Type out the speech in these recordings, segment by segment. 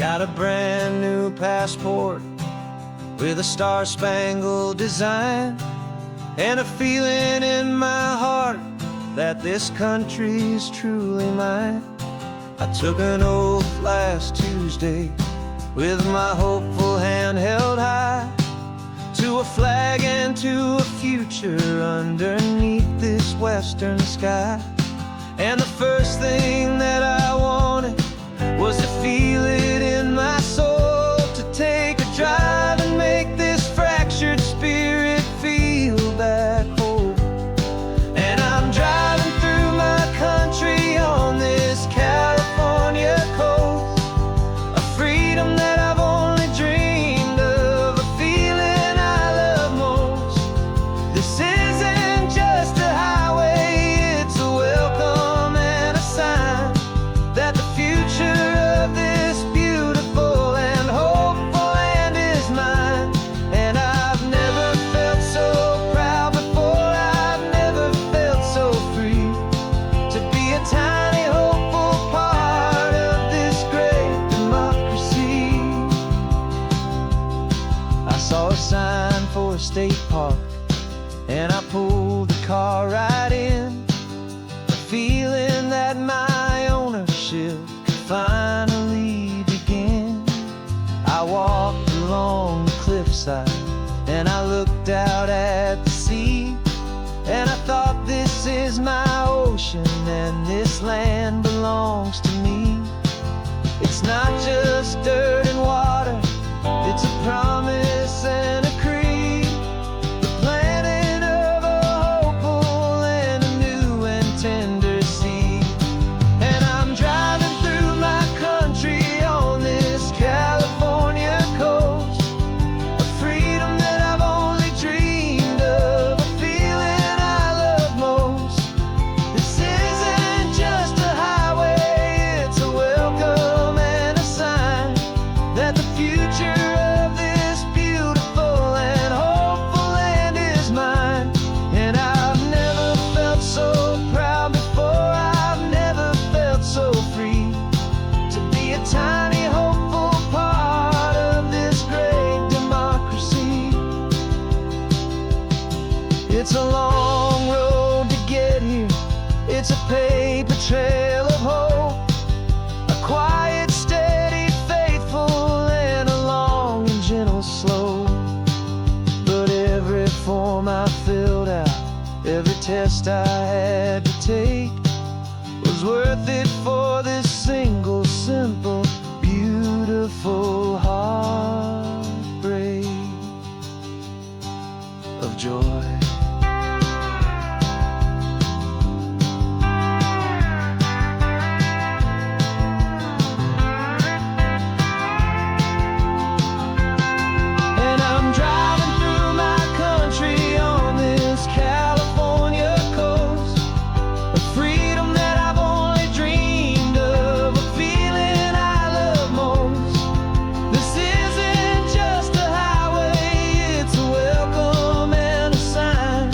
Got a brand new passport with a star-spangled design, and a feeling in my heart that this country's truly mine. I took an oath last Tuesday with my hopeful hand held high, to a flag and to a future underneath this western sky. And the first thing that I wanted was to feel it in my soul, to take a drive and make this fractured spirit feel back home. And I'm driving through my country on this California coast, a freedom that I've only dreamed of, a feeling I love most. This isn't just a highway, it's a welcome and a sign that the future of this beautiful and hopeful land is mine. And I've never felt so proud before, I've never felt so free, to be a tiny hopeful part of this great democracy. I saw a sign for a state park, and I pulled the car right in, a feeling that my ownership could finally begin. I walked along the cliffside and I looked out at the sea, and I thought, this is my ocean and this land belongs to me. It's not just dirt and water, it's a promise and a creed, the planting of a hopeful and a new and tender seed. And I'm driving through my country on this California coast, a freedom that I've only dreamed of, a feeling I love most. This isn't just a highway, it's a welcome and a sign that the future of this beautiful and hopeful land is mine. And I've never felt so proud before, I've never felt so free, to be a tiny hopeful part of this great democracy. It's a long road to get here, it's a paper trail of hope, a quiet, steady, faithful, and a long and gentle slope. But every form I filled out, every test I had to take, was worth it for this single, simple, beautiful heartbreak of joy. And I'm driving through my country on this California coast, a freedom that I've only dreamed of, a feeling I love most. This isn't just a highway, it's a welcome and a sign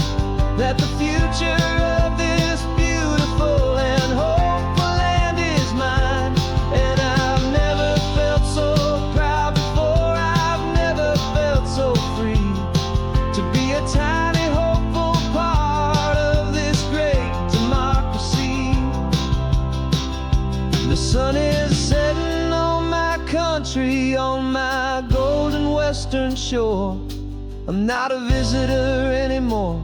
that the future of this beautiful and hopeful land is mine. And I've never felt so proud before, I've never felt so free, to be a tiny hopeful part of this great democracy. The sun is setting on my country, on my golden western shore. I'm not a visitor anymore,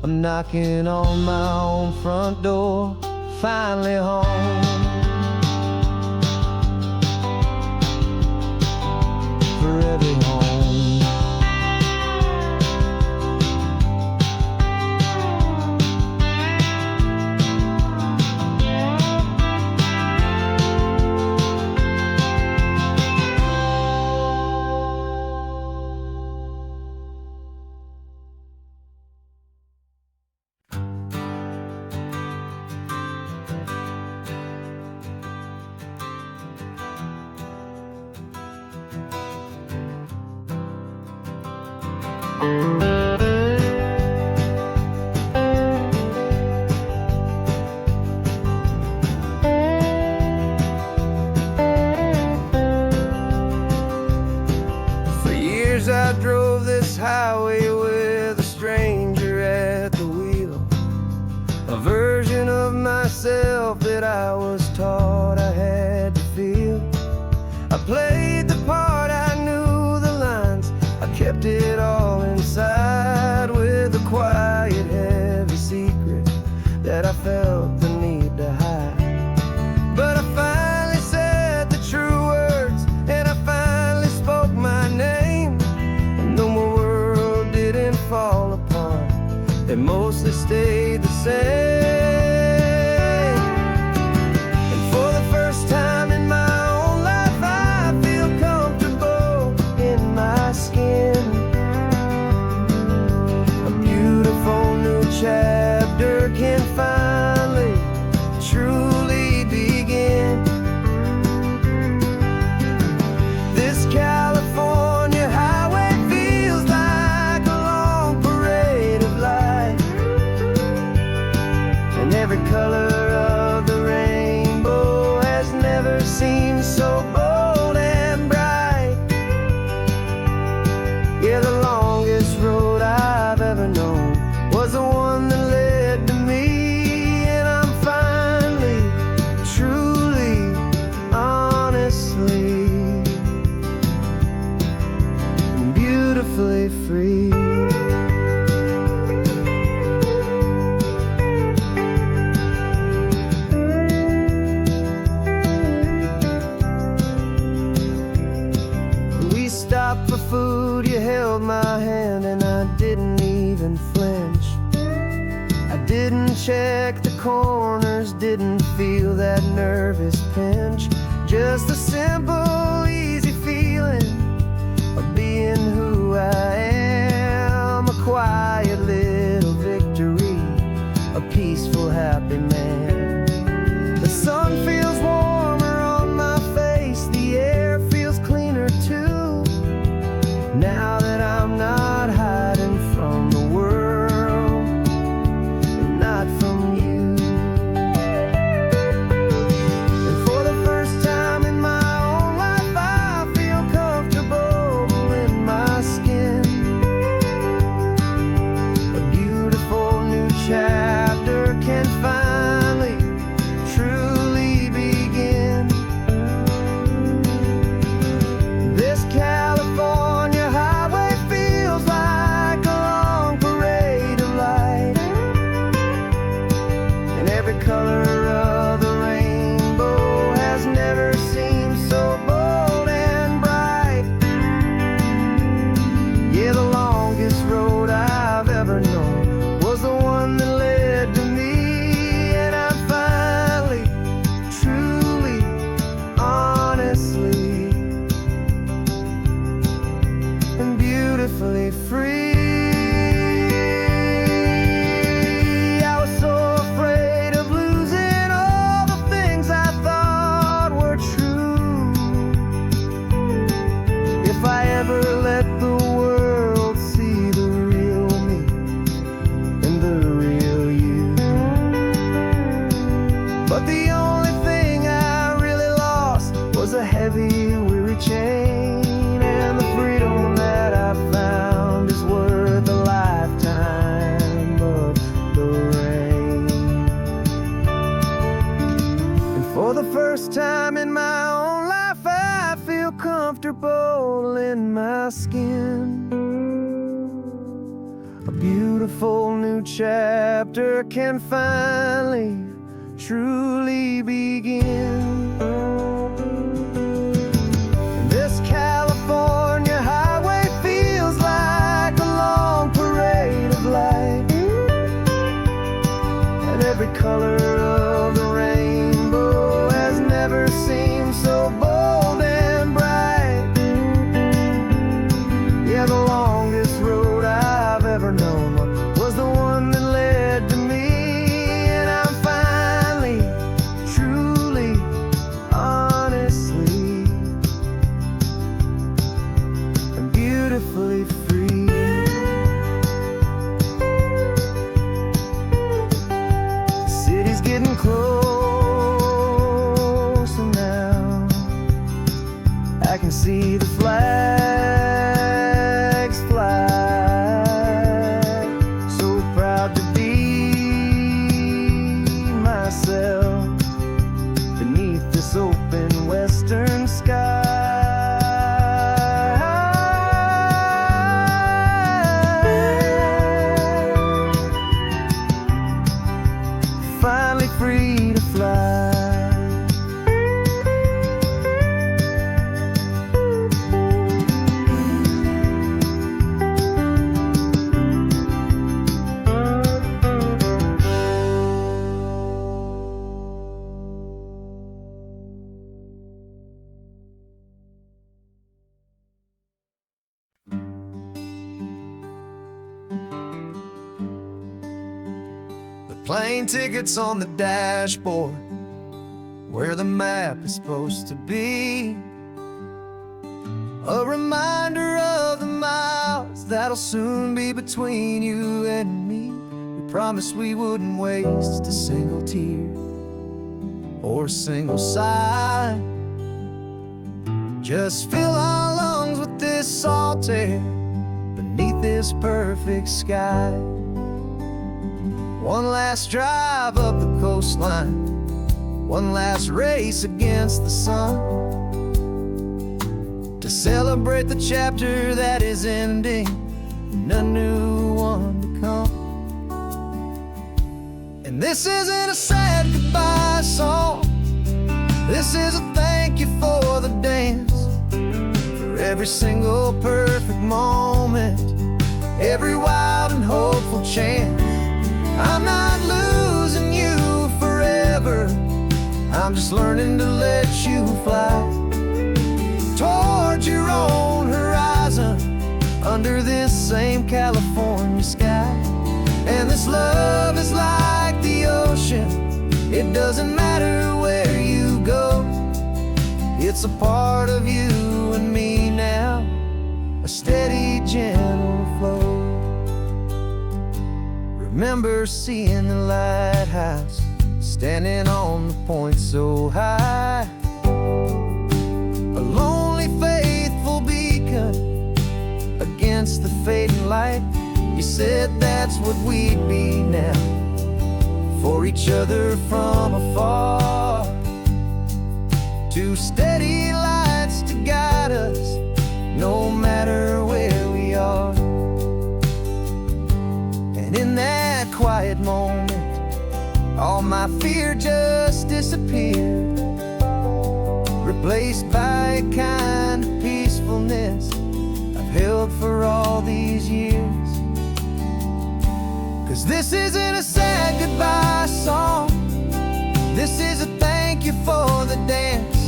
I'm knocking on my own front door, finally home. Forever home. years I drove this highway with a stranger at the wheel, a version of myself that I was taught I had to feel. I played the part, I knew the lines, I kept it all inside with a quiet, heavy secret that I felt the need to hide. But I finally said the true words, and I finally spoke my name, and though my world didn't fall apart, it mostly stayed the same. And for the first time in my own life, I feel comfortable in my skin. A beautiful new chapter can finally truly begin. This California highway feels like a long parade of light, and every color of the rainbow has never seemed so bold and bright. Yeah, the longest road I've ever known was the one that led to me, and I'm finally, truly, honestly, beautifully free. We stopped for food, you held my hand, and I didn't even flinch. I didn't check the corners, didn't feel that nervous pinch. Just a simple, easy feeling of being who I am. A quiet little victory, a peaceful, happy man. The sun feels warmer on my face, the air feels cleaner too, now that I'm not hiding from the world and not from you. And for the first time in my own life, I feel comfortable in my skin. A beautiful new chapter can finally truly begin. This California highway feels like a long parade of light, and every color of the rainbow has never seemed so bold and bright. Yeah, the longest road I've ever known was the one that led to me, and I'm finally, truly, honestly, and beautifully free. I was so afraid of losing all the things I thought were true. If I ever let the world see the real me and the real you. But the only thing I really lost was a heavy, weary chain, and the freedom that I found is worth a lifetime of the rain. And for the first time in my own life, I feel comfortable in my skin. A beautiful new chapter can finally, truly begin. This California highway feels like a long parade of light, and every color of the rainbow has never seemed so bold and bright. Yeah, the longest road I've ever known was the one that led to me, and I'm finally, truly, honestly, and beautifully free. The city's getting closer now, I can see the flag Plane tickets on the dashboard, where the map is supposed to be. A reminder of the miles that'll soon be between you and me. We promised we wouldn't waste a single tear or a single sigh. Just fill our lungs with this salt air beneath this perfect sky. One last drive up the coastline, one last race against the sun, to celebrate the chapter that is ending and a new one to come. And this isn't a sad goodbye song, this is a thank you for the dance, for every single perfect moment, every wild and hopeful chance. I'm not losing you forever, I'm just learning to let you fly towards your own horizon, under this same California sky. And this love is like the ocean, it doesn't matter where you go, it's a part of you and me now, a steady, gentle flow. Remember seeing the lighthouse, standing on the point so high, a lonely, faithful beacon against the fading light. You said that's what we'd be now, for each other from afar. Two steady lights to guide us, no matter where we are. And in that quiet moment, all my fear just disappeared, replaced by a kind of peacefulness I've held for all these years. 'Cause this isn't a sad goodbye song, this is a thank you for the dance,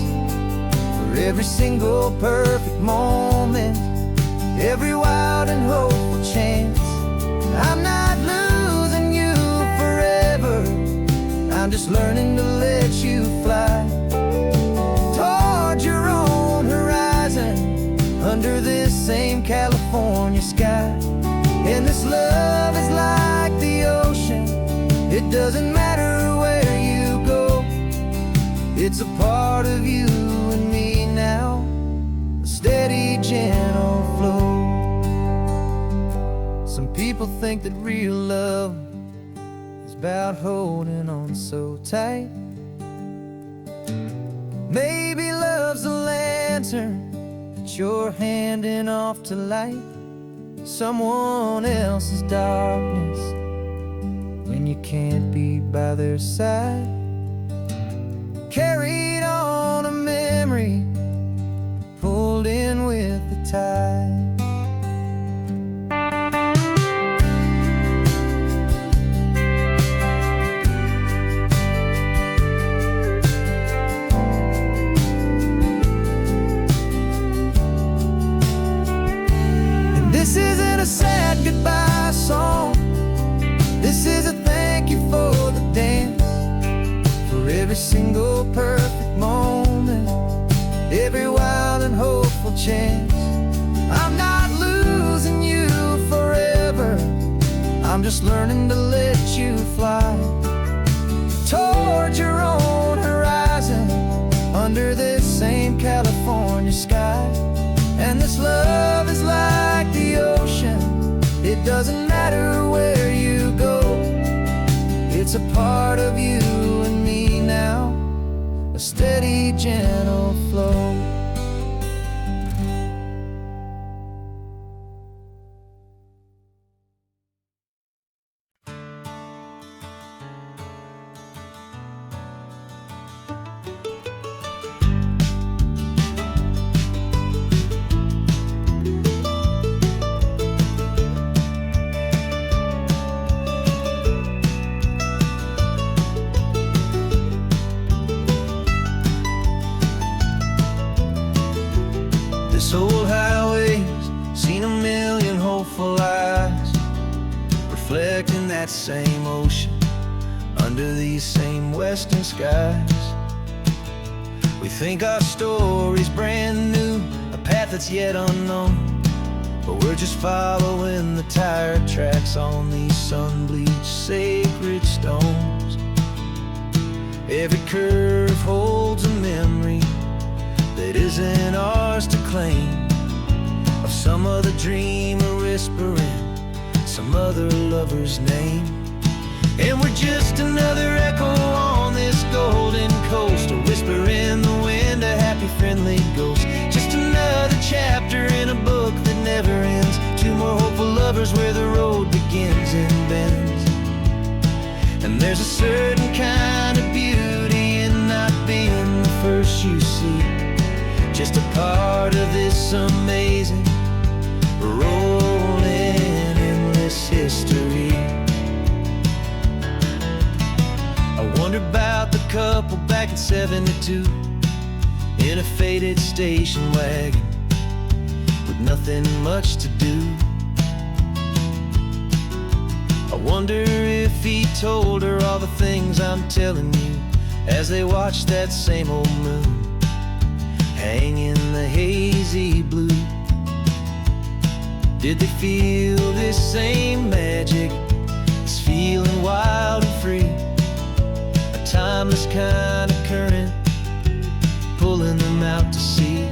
for every single perfect moment, every wild and hopeful chance. I'm not losing you forever, I'm just learning to let you fly towards your own horizon, under this same California sky. And this love is like the ocean, it doesn't matter where you go, it's a part of you and me now, a steady, gentle flow. Some people think that real love is about holding on so tight. Maybe love's a lantern that you're handing off to light someone else's darkness when you can't be by their side. Carried on a memory, pulled in with the tide. This isn't a sad goodbye song, this is a thank you for the dance, for every single perfect moment, every wild and hopeful chance. I'm not losing you forever, I'm just learning to let you fly towards your own horizon, under this same California sky. And this love is like the ocean, it doesn't matter where you go, it's a part of you and me now, a steady, gentle flow. This old highway's seen a million hopeful eyes, reflecting that same ocean, under these same western skies. We think our story's brand new, a path that's yet unknown, but we're just following the tire tracks on these sun-bleached sacred stones. Every curve holds a memory that isn't ours to claim, of some other dreamer whispering some other lover's name. And we're just another echo on this golden coast, a whisper in the wind, a happy friendly ghost. Just another chapter in a book that never ends, two more hopeful lovers where the road begins and bends. And there's a certain kind of beauty in not being the first you see, just a part of this amazing rolling endless history. I wonder about the couple back in '72 in a faded station wagon with nothing much to do. I wonder if he told her all the things I'm telling you as they watched that same old moon hang in the hazy blue. Did they feel this same magic, this feeling wild and free, a timeless kind of current pulling them out to sea?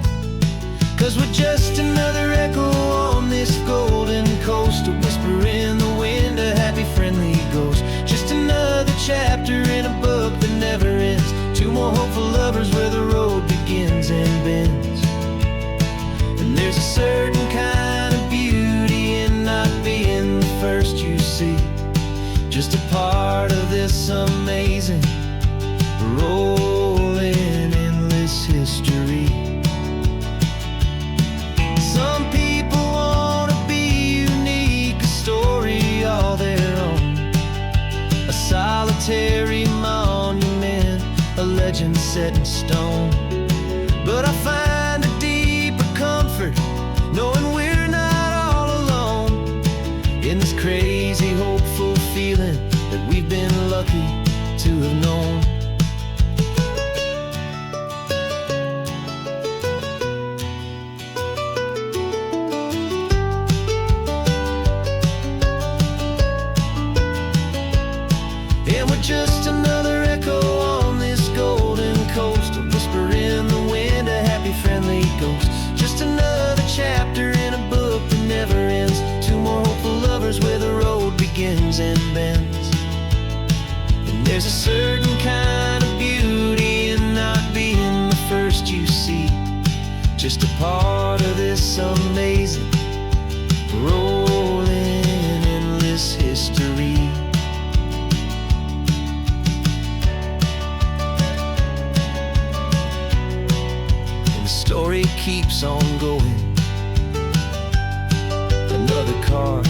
'Cause we're just another echo on this golden coast, a whisper in the wind, a happy friendly ghost. Just another chapter in a book that never ends, two more hopeful lovers where the road begins and bends. And there's a certain kind of beauty in not being the first you see, just a part of this amazing rolling endless history. Some people want to be unique, a story all their own, a solitary monument, a legend set in stone. But I find a deeper comfort knowing we're not all alone in this crazy hopeful feeling that we've been lucky to have known. And we're just another echo on this golden coast, a whisper in the wind, a happy friendly ghost. Just another chapter in a book that never ends, two more hopeful lovers where the road begins and bends. And there's a certain kind of beauty in not being the first you see, just a part of this amazing rolling endless history. Story keeps on going, another card,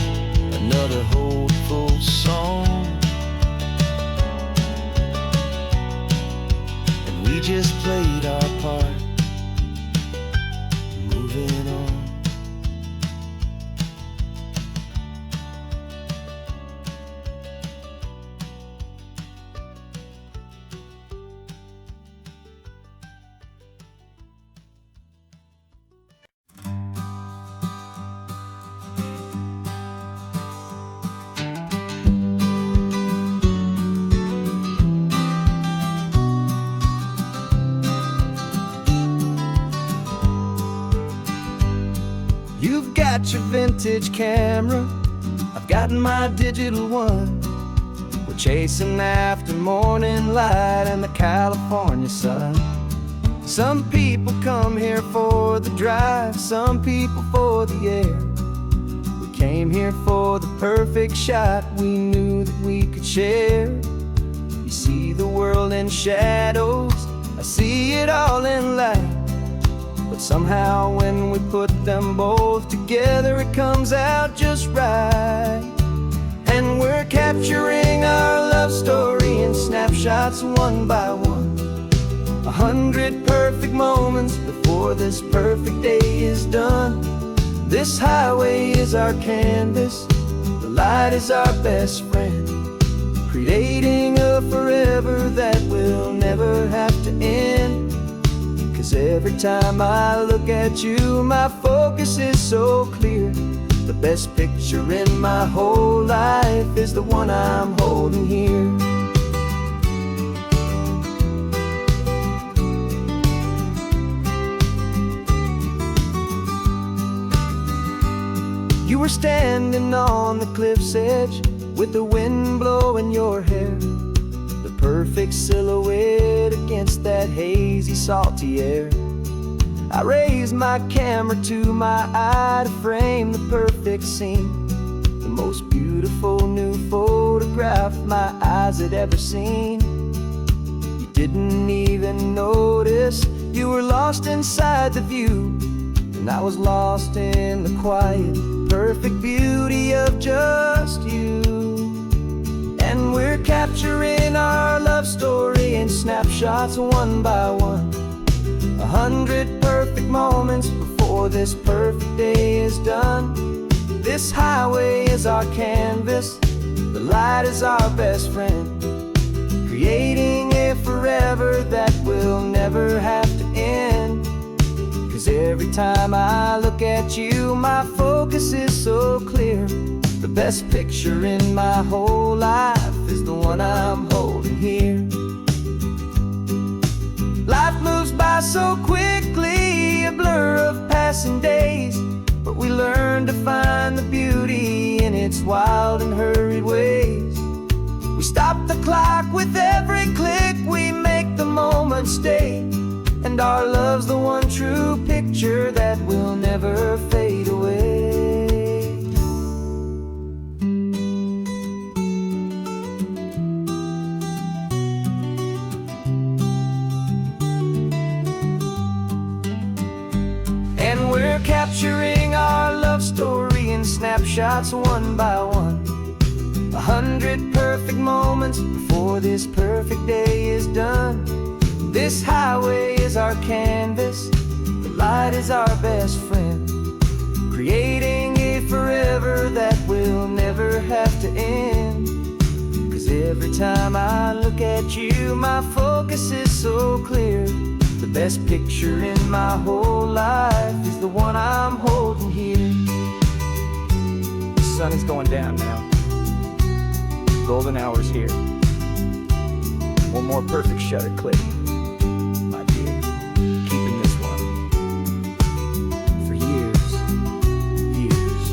another hopeful song, and we just played our part, moving on. You've got your vintage camera, I've got my digital one. We're chasing after morning light and the California sun. Some people come here for the drive, some people for the air. We came here for the perfect shot we knew that we could share. You see the world in shadows, I see it all in light. But somehow when we put them both together, it comes out just right. And we're capturing our love story in snapshots one by one, 100 perfect moments before this perfect day is done. This highway is our canvas, the light is our best friend, creating a a forever that will never have to end. 'Cause every time I look at you, my focus is so clear. The best picture in my whole life is the one I'm holding here. You were standing on the cliff's edge with the wind blowing your hair, the perfect silhouette against that hazy, salty air. I raised my camera to my eye to frame the perfect scene, the most beautiful new photograph my eyes had ever seen. You didn't even notice you were lost inside the view, and I was lost in the quiet, perfect beauty of just you. And we're capturing our love story in snapshots one by one, 100 perfect moments before this perfect day is done. This highway is our canvas, the light is our best friend, creating a forever that will never have to end. 'Cause every time I look at you, my focus is so clear. The best picture in my whole life is the one I'm holding here. Life moves by so quickly, a blur of passing days, but we learn to find the beauty in its wild and hurried ways. We stop the clock with every click, we make the moment stay, and our love's the one true picture that will never fade away. And we're capturing our love story in snapshots one by one, 100 perfect moments before this perfect day is done. This highway is our canvas, the light is our best friend, creating a forever that will never have to end. 'Cause every time I look at you, my focus is so clear. The best picture in my whole life is the one I'm holding here. The sun is going down now. Golden hour's here. One more perfect shutter click. Keeping this one for years, years.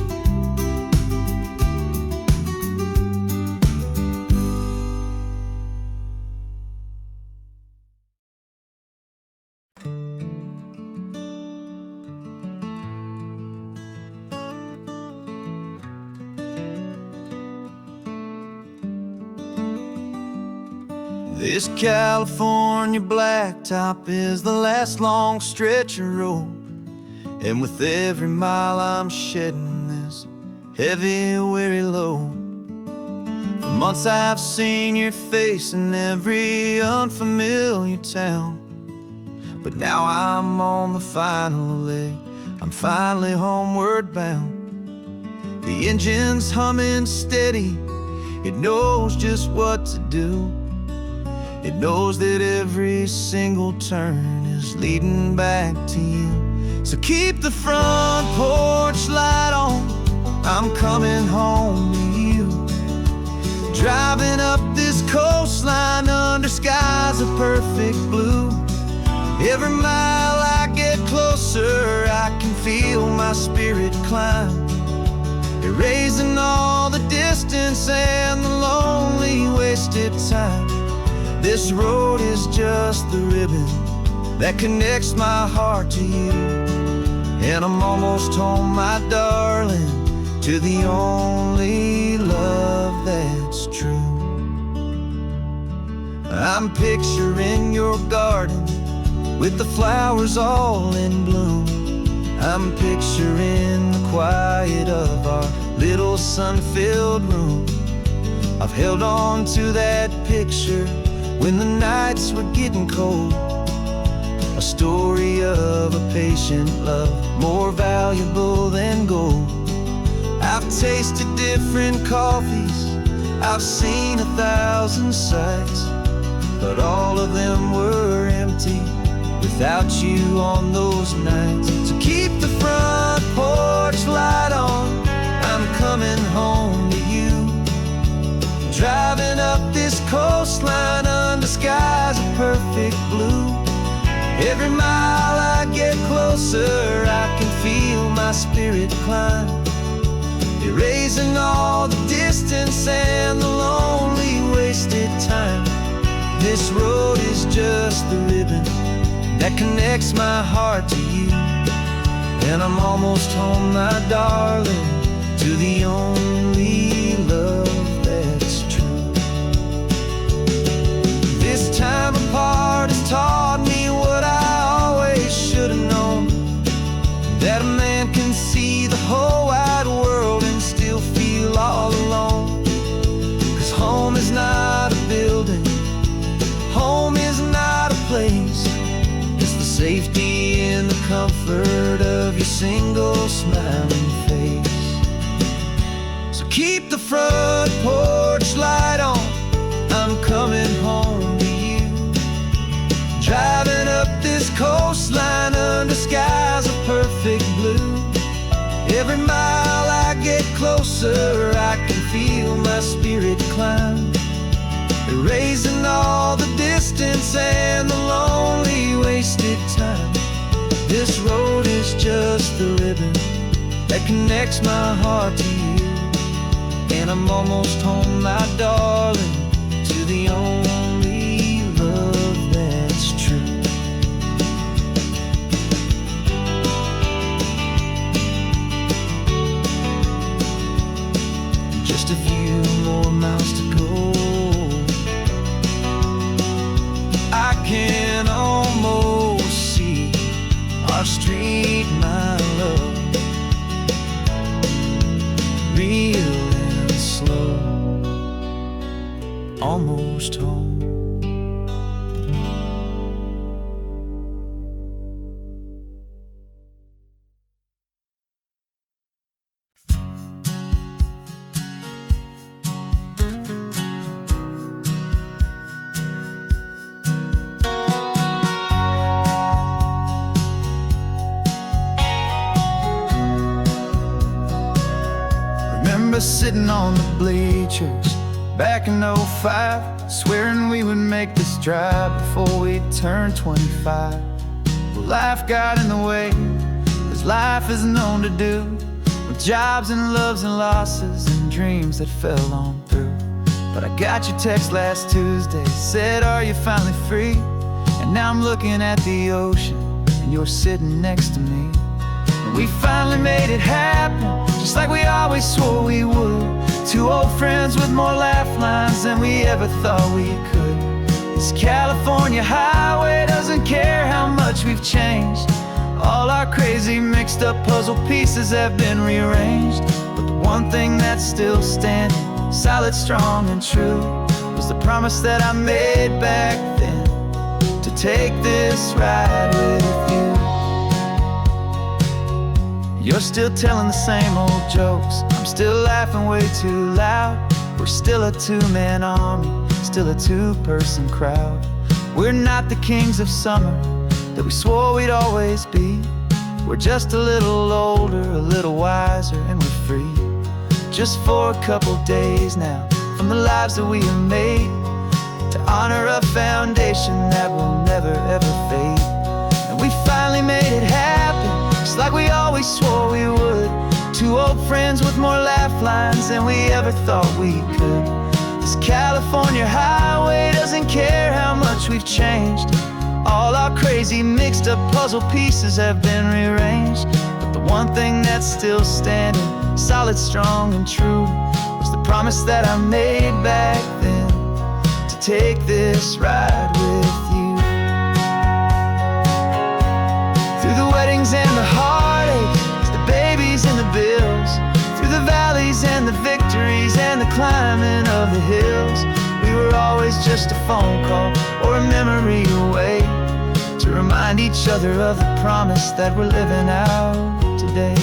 This California blacktop is the last long stretch of road, and with every mile I'm shedding this heavy, weary load. For months I've seen your face in every unfamiliar town, but now I'm on the final leg, I'm finally homeward bound. The engine's humming steady, it knows just what to do. It knows that every single turn is leading back to you. So keep the front porch light on, I'm coming home to you. Driving up this coastline under skies of perfect blue. Every mile I get closer, I can feel my spirit climb, erasing all the distance and the lonely wasted time. This road is just the ribbon that connects my heart to you, and I'm almost home, my darling, to the only love that's true. I'm picturing your garden with the flowers all in bloom. I'm picturing the quiet of our little sun-filled room. I've held on to that picture when the nights were getting cold, a story of a patient love, more valuable than gold. I've tasted different coffees, I've seen 1,000 sights, but all of them were empty without you on those nights. So keep the front porch light on, I'm coming home to you. Driving up this coastline under skies of perfect blue. Every mile I get closer, I can feel my spirit climb, erasing all the distance and the lonely wasted time. This road is just the ribbon that connects my heart to you. And I'm almost home, my darling, to the only love that's true. This time apart has taught me what I always should have known, that a man can see the whole wide world and still feel all alone. 'Cause home is not a building, home is not a place, it's the safety and the comfort of your single smiling face. So keep the front porch light on, I'm coming home to you. Driving up this coastline under skies of perfect blue. Every mile I get closer, I can feel my spirit climb, erasing all the distance and the lonely wasted time. This road is just the ribbon that connects my heart to you. And I'm almost home, my darling, to the only love that's true. Just a few more miles to go, I can almost see our street, my love, real and slow, almost home. Remember sitting on the bleachers back in '05, swearing we would make this drive before we turned 25. Well, life got in the way, as life is known to do, with jobs and loves and losses and dreams that fell on through. But I got your text last Tuesday, said, are you finally free? And now I'm looking at the ocean, and you're sitting next to me. We finally made it happen, just like we always swore we would. Two old friends with more laugh lines than we ever thought we could. This California highway doesn't care how much we've changed. All our crazy mixed up puzzle pieces have been rearranged. But the one thing that's still standing, solid, strong and true, was the promise that I made back then, to take this ride with you. You're still telling the same old jokes, I'm still laughing way too loud. We're still a two-man army, still a two-person crowd. We're not the kings of summer that we swore we'd always be. We're just a little older, a little wiser, and we're free. Just for a couple days now, from the lives that we have made, to honor a foundation that will never ever fade. And we finally made it happen, just like we always swore we would. Two old friends with more laugh lines than we ever thought we could. This California highway doesn't care how much we've changed. All our crazy mixed up puzzle pieces have been rearranged. But the one thing that's still standing, solid, strong and true, was the promise that I made back then, to take this ride with you. Through the weddings and the heartaches, the babies and the bills, through the valleys and the victories and the climbing of the hills, we were always just a phone call or a memory away, to remind each other of the promise that we're living out today.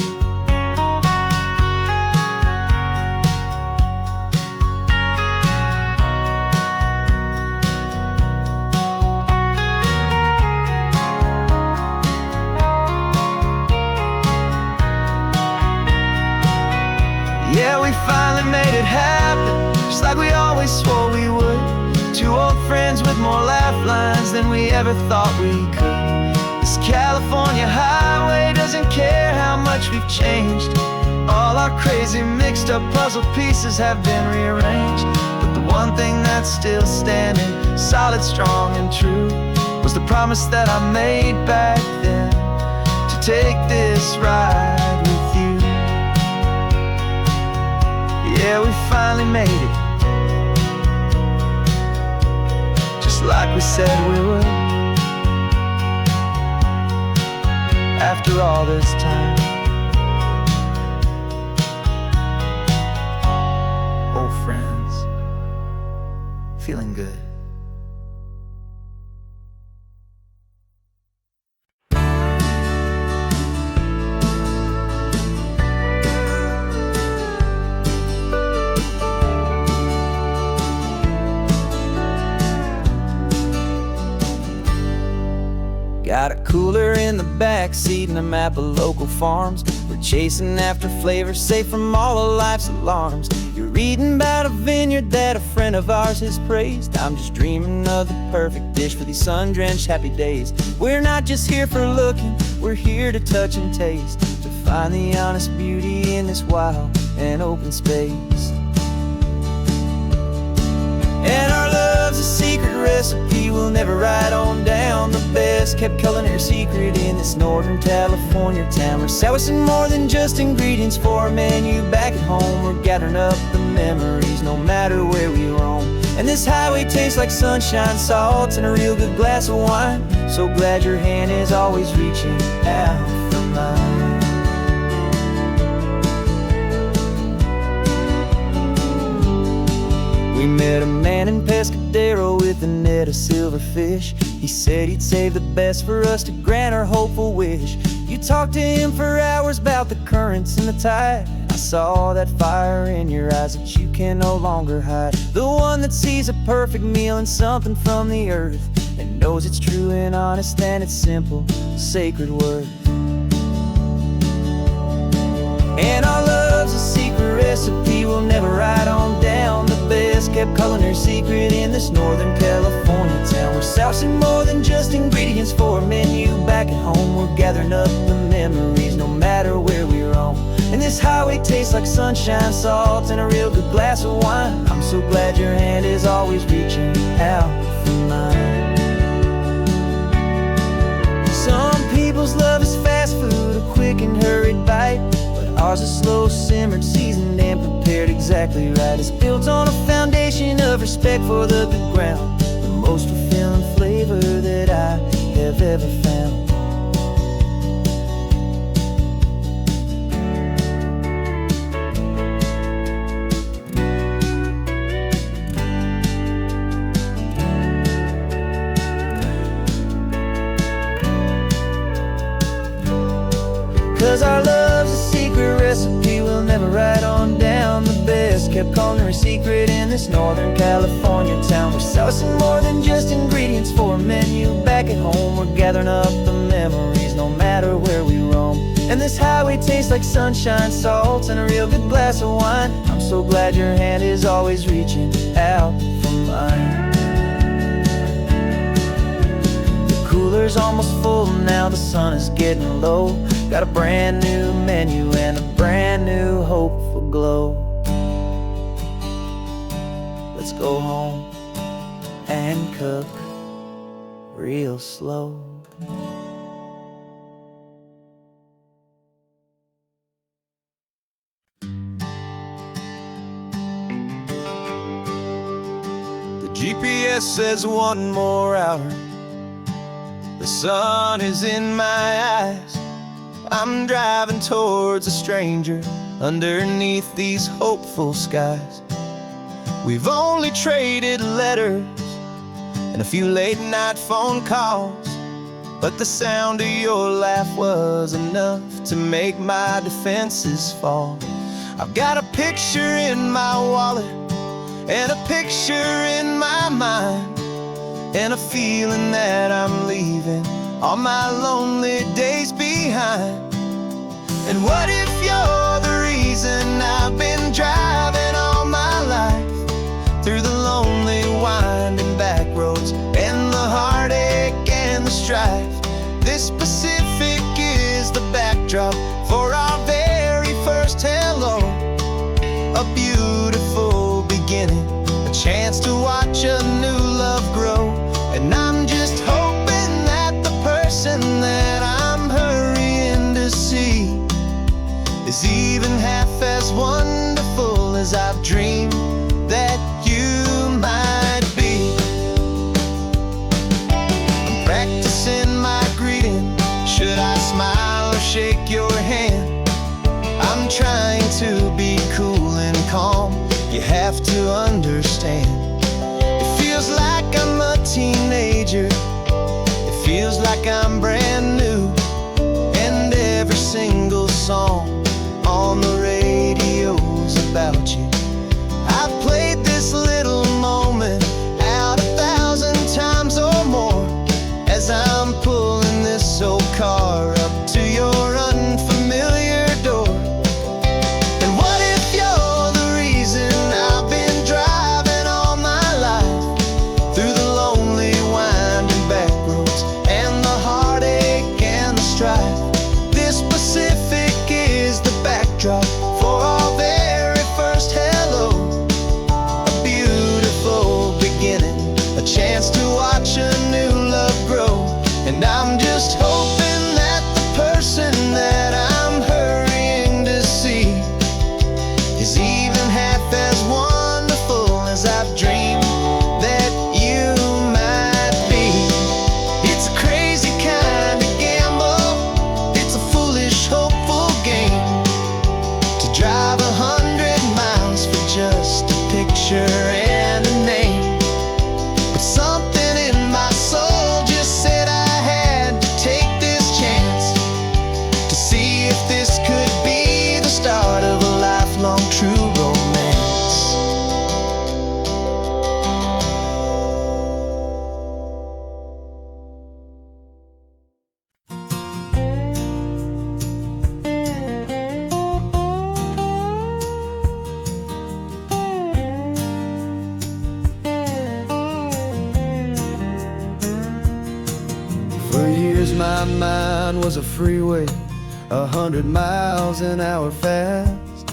Yeah, we finally made it happen, just like we always swore we would. Two old friends with more laugh lines than we ever thought we could. This California highway doesn't care how much we've changed. All our crazy mixed up puzzle pieces have been rearranged. But the one thing that's still standing, solid, strong and true, was the promise that I made back then, to take this ride with you. Yeah, we finally made it, just like we said we would. After all this time, old friends, feeling good. Got a cooler in the backseat and a map of local farms. We're chasing after flavors safe from all of life's alarms. You're reading about a vineyard that a friend of ours has praised. I'm just dreaming of the perfect dish for these sun-drenched happy days. We're not just here for looking, we're here to touch and taste, to find the honest beauty in this wild and open space. And our love's a secret recipe we'll never write on down. The best kept culinary secret in this Northern California town. We're sourcing more than just ingredients for a menu back at home. We're gathering up the memories no matter where we roam. And this highway tastes like sunshine, salt, and a real good glass of wine. So glad your hand is always reaching out for mine. We met a man in Pescadero with a net of silverfish. He said he'd save the best for us to grant our hopeful wish. You talked to him for hours about the currents and the tide. I saw that fire in your eyes that you can no longer hide. The one that sees a perfect meal in something from the earth, and knows it's true and honest and it's simple, sacred worth. And our love's a secret recipe we'll never write on down. The best kept culinary secret in this Northern California town. We're sourcing more than just ingredients for a menu back at home. We're gathering up the memories no matter where we roam. And this highway tastes like sunshine, salt, and a real good glass of wine. I'm so glad your hand is always reaching out for mine. Some people's love is fast food, a quick and hurried bite. Ours is slow simmered, seasoned and prepared exactly right. It's built on a foundation of respect for the good ground, the most fulfilling flavor that I have ever found. 'Cause our love's a secret recipe we'll never write on down. The best kept culinary secret in this Northern California town. We're sourcing more than just ingredients for a menu back at home. We're gathering up the memories no matter where we roam. And this highway tastes like sunshine, salt, and a real good glass of wine. I'm so glad your hand is always reaching out for mine. The cooler's almost full now, the sun is getting low. Got a brand new menu and a brand new hopeful glow. Let's go home and cook real slow. The GPS says 1 more hour. The sun is in my eyes. I'm driving towards a stranger underneath these hopeful skies. We've only traded letters and a few late night phone calls, but the sound of your laugh was enough to make my defenses fall. I've got a picture in my wallet and a picture in my mind, and a feeling that I'm leaving all my lonely days behind. And what if you're the reason I've been strife. This Pacific is the backdrop for our very first hello. A beautiful beginning, a chance to watch a new love grow. And I'm just hoping that the person that I'm hurrying to see is even half as wonderful as I've dreamed that you might be. I'm practicing my greeting. Should I smile or shake your hand? I'm trying to be cool and calm. You have to understand. It feels like I'm a teenager. It feels like I'm brand new. And every single song on the radio's about you. I've played this little moment out 1,000 times or more as I'm pulling this old car up to your unfamiliar door. And what if you're the reason I've been driving all my life through the lonely winding back roads and the heartache and the strife? This Pacific is the backdrop for our very first hello. A beautiful beginning, a chance to watch a new love grow. And I'm just hoping that the person that I'm hurrying to see is even half as wonderful as I've dreamed that you might be. It's a crazy kind of gamble. It's a foolish, hopeful game to drive 100 miles for just a picture and a name. But something in my soul just said I had to take this chance to see if this could be the start of a lifelong true romance. For years my mind was a freeway, 100 miles an hour fast,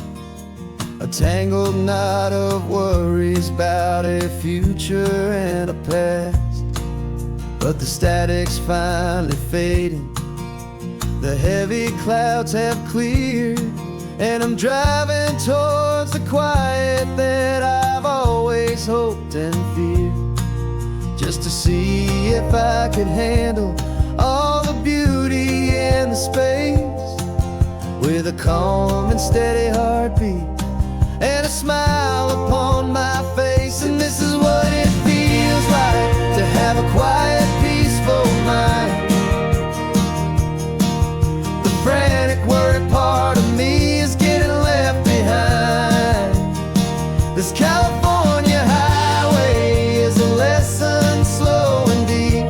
a tangled knot of worries about a future and a past. But the static's finally fading, the heavy clouds have cleared, and I'm driving towards the quiet that I've always hoped and feared, just to see if I could handle all the beauty and the space with a calm and steady heartbeat and a smile upon my face. And this is what it feels like to have a quiet, peaceful mind. The frantic, worried part of me is getting left behind. This California highway is a lesson slow and deep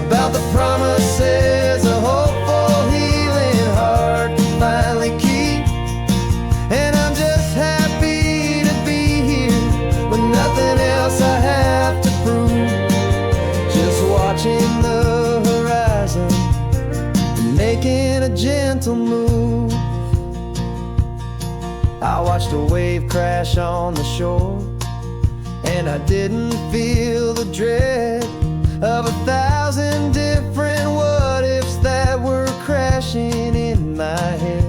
about the promises a hopeful, healing heart can finally keep. And I'm just happy to be here with nothing else I have to prove, just watching the horizon and making a gentle move. I watched a wave crash on the shore, and I didn't feel the dread of 1,000 different what-ifs that were crashing in my head.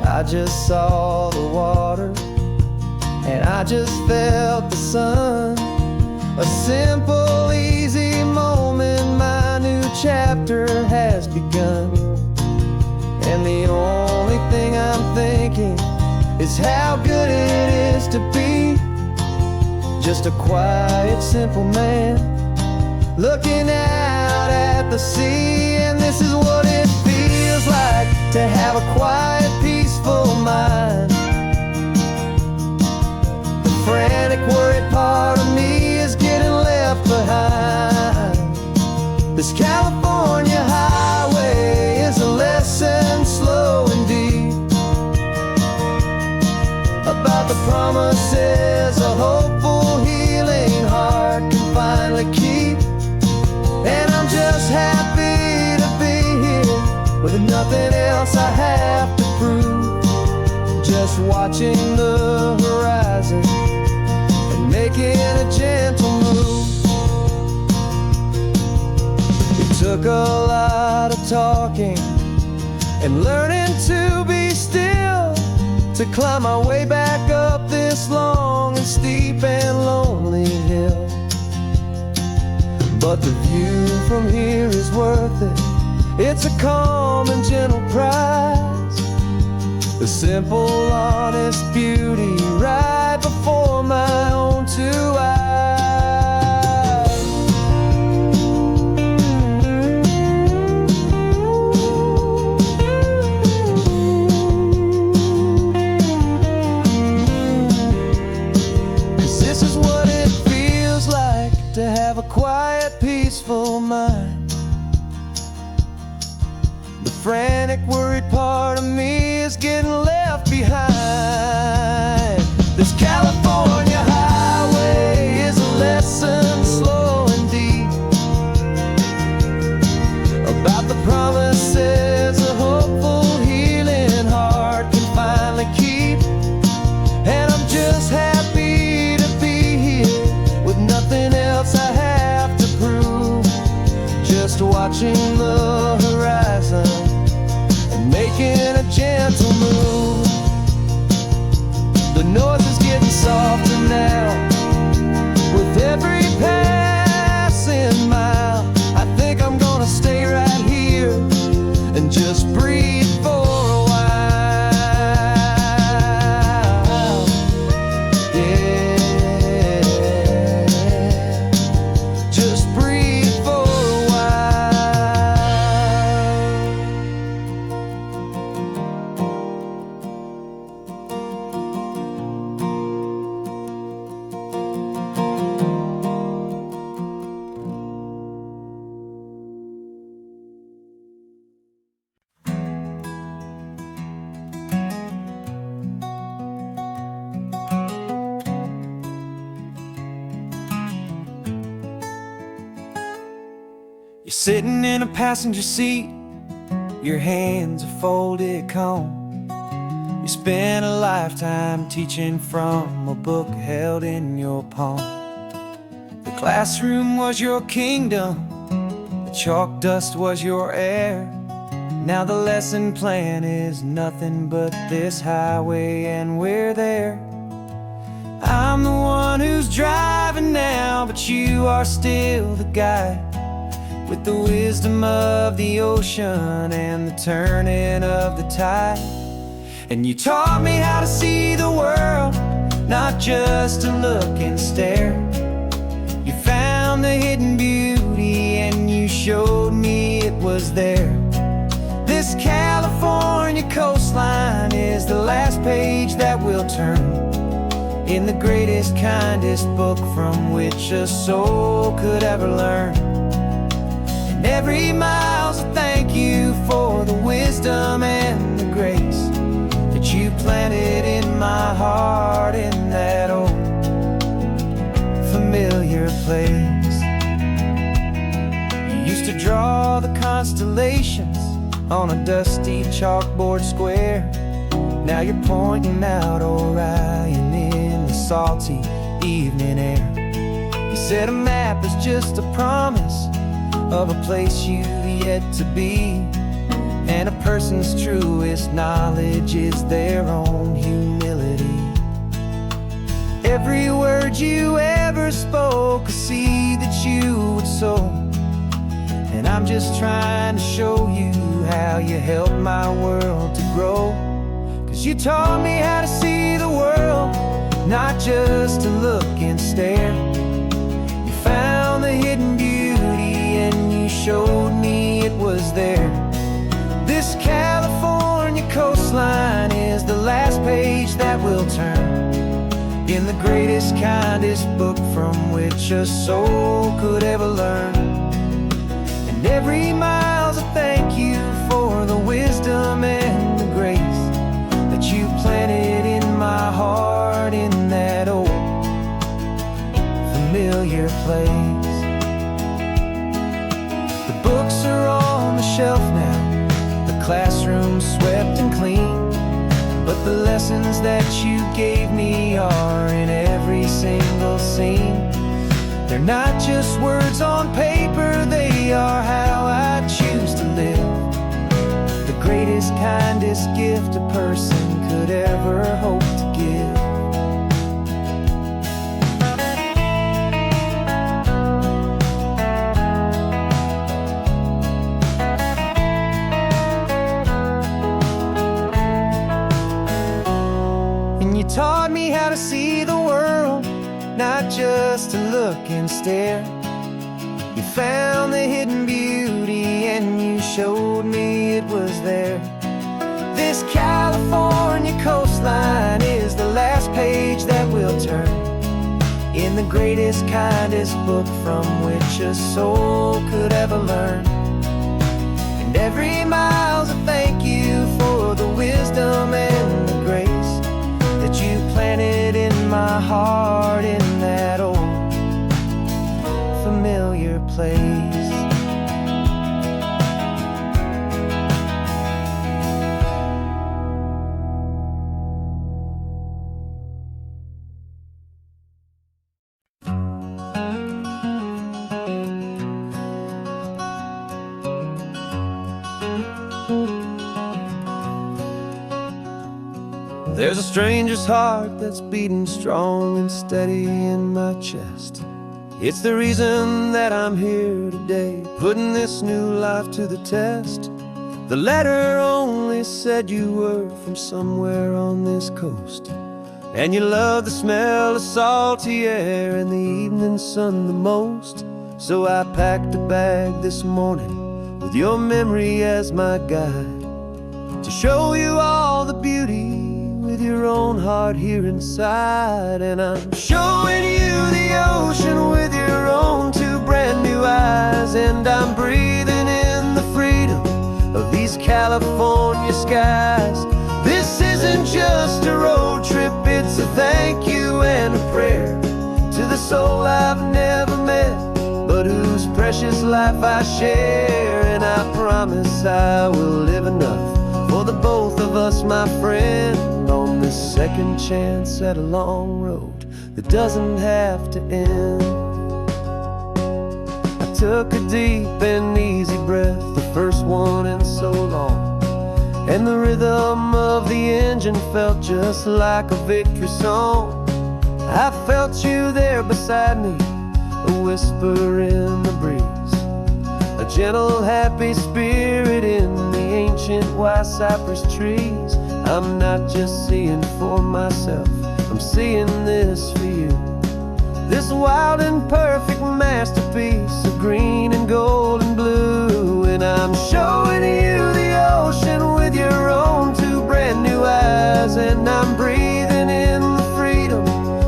I just saw the water, and I just felt the sun. A simple, easy moment, my new chapter has begun. And the only thing I'm thinking is how good it is to be just a quiet, simple man looking out at the sea. And this is what it feels like to have a quiet, peaceful mind. The frantic, worried part of me is getting left behind. This California highway is a lesson slow and deep about the promises a hopeful, healing heart can finally keep. nothing else I have to prove. Just watching the horizon and making a gentle move. It took a lot of talking and learning to be still to climb my way back up this long and steep and lonely hill. But the view from here is worth it. It's a calm and gentle prize, the simple, honest beauty right before my own two eyes. 'Cause this is what it feels like to have a quiet, peaceful mind. The frantic, worried part of me is getting left behind. This California highway is a lesson slow and deep about the promises a hopeful, healing heart can finally keep. And I'm just happy to be here with nothing else I have to prove. Just watching the horizon and making a gentle move. The noise is getting softer now with every passing mile. I think I'm gonna stay right here and just breathe for a while. Yeah, just breathe for a while. You're sitting in a passenger seat, your hands are folded calm. You spent a lifetime teaching from a book held in your palm. The classroom was your kingdom, the chalk dust was your air. Now the lesson plan is nothing but this highway and we're there. I'm the one who's driving now, but you are still the guide, with the wisdom of the ocean and the turning of the tide. And you taught me how to see the world, not just to look and stare. You found the hidden beauty and you showed me it was there. This California coastline is the last page that we'll turn in the greatest, kindest book from which a soul could ever learn. And every mile's a thank you for the wisdom and the grace that you planted in my heart in that old familiar place. You used to draw the constellations on a dusty chalkboard square. Now you're pointing out Orion in the salty evening air. You said a map is just a promise of a place you've yet to be, and a person's truest knowledge is their own humility. Every word you ever spoke, a seed that you would sow, and I'm just trying to show you how you helped my world to grow. 'Cause you taught me how to see the world, not just to look and stare. You found the hidden beauty and you showed me it was there. This California coastline is the last page that we'll turn in the greatest, kindest book from which a soul could ever learn. And every mile's a thank you for the wisdom and the grace that you planted in my heart in that old familiar place. The books are on the shelf now, the class The lessons that you gave me are in every single scene. They're not just words on paper, they are how I choose to live. The greatest, kindest gift a person could ever hope to give. And you taught me how to see the world, not just to look and stare. You found the hidden beauty and you showed me it was there. This California coastline is the last page that we'll turn in the greatest, kindest book from which a soul could ever learn. And every mile's a thank you for the wisdom and the grace that you planted in my heart in that old familiar place. There's a stranger's heart that's beating strong and steady in my chest. It's the reason that I'm here today, putting this new life to the test. The letter only said you were from somewhere on this coast, and you love the smell of salty air and the evening sun the most. So I packed a bag this morning with your memory as my guide, to show you all the beauty with your own heart here inside. And I'm showing you the ocean with your own two brand new eyes, and I'm breathing in the freedom of these California skies. This isn't just a road trip, it's a thank you and a prayer to the soul I've never met, but whose precious life I share. And I promise I will live enough for the both of us, my friend, on this second chance at a long road that doesn't have to end. I took a deep and easy breath, the first one in so long, and the rhythm of the engine felt just like a victory song. I felt you there beside me, a whisper in the breeze, a gentle happy spirit in the ancient white cypress trees. I'm not just seeing for myself, I'm seeing this for you. This wild and perfect masterpiece of green and gold and blue. And I'm showing you the ocean with your own two brand new eyes, and I'm breathing in the freedom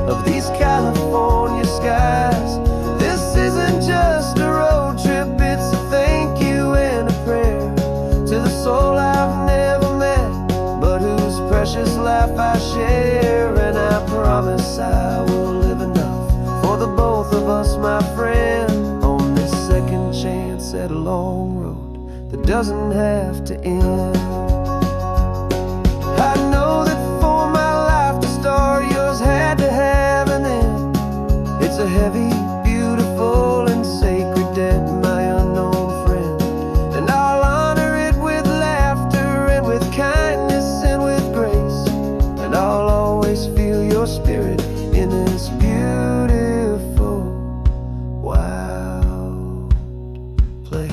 of these California skies. This isn't just a road trip, it's a thank you and a prayer to the soul I've never met, but whose precious life I share. And I promise I will live enough for the both of us, my friend, on this second chance at a long road that doesn't have to end. I know that for my life to start, yours had to have an end. It's a heavy, beautiful, and sacred debt, my unknown friend, and I'll honor it with laughter and with kindness and with grace, and I'll always feel your spirit in this beautiful, wild place.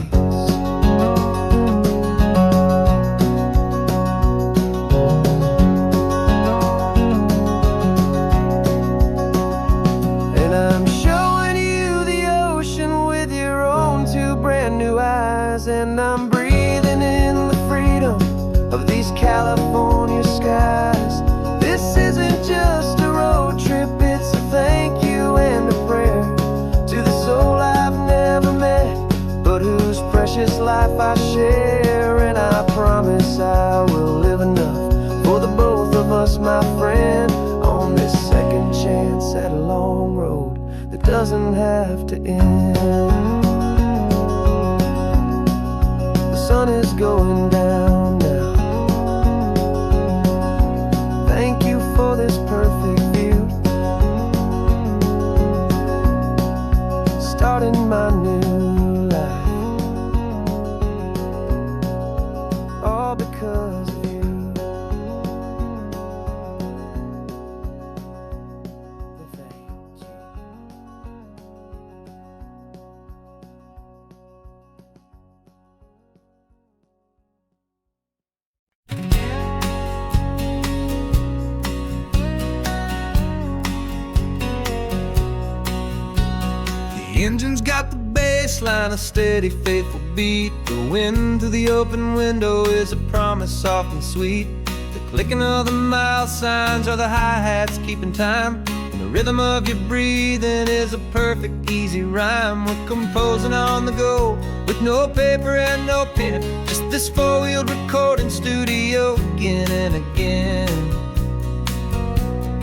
engine's got the bass line, a steady, faithful beat. The wind through the open window is a promise soft and sweet. The clicking of the mile signs are the hi-hats keeping time. And the rhythm of your breathing is a perfect, easy rhyme. We're composing on the go with no paper and no pen, just this four-wheeled recording studio again and again.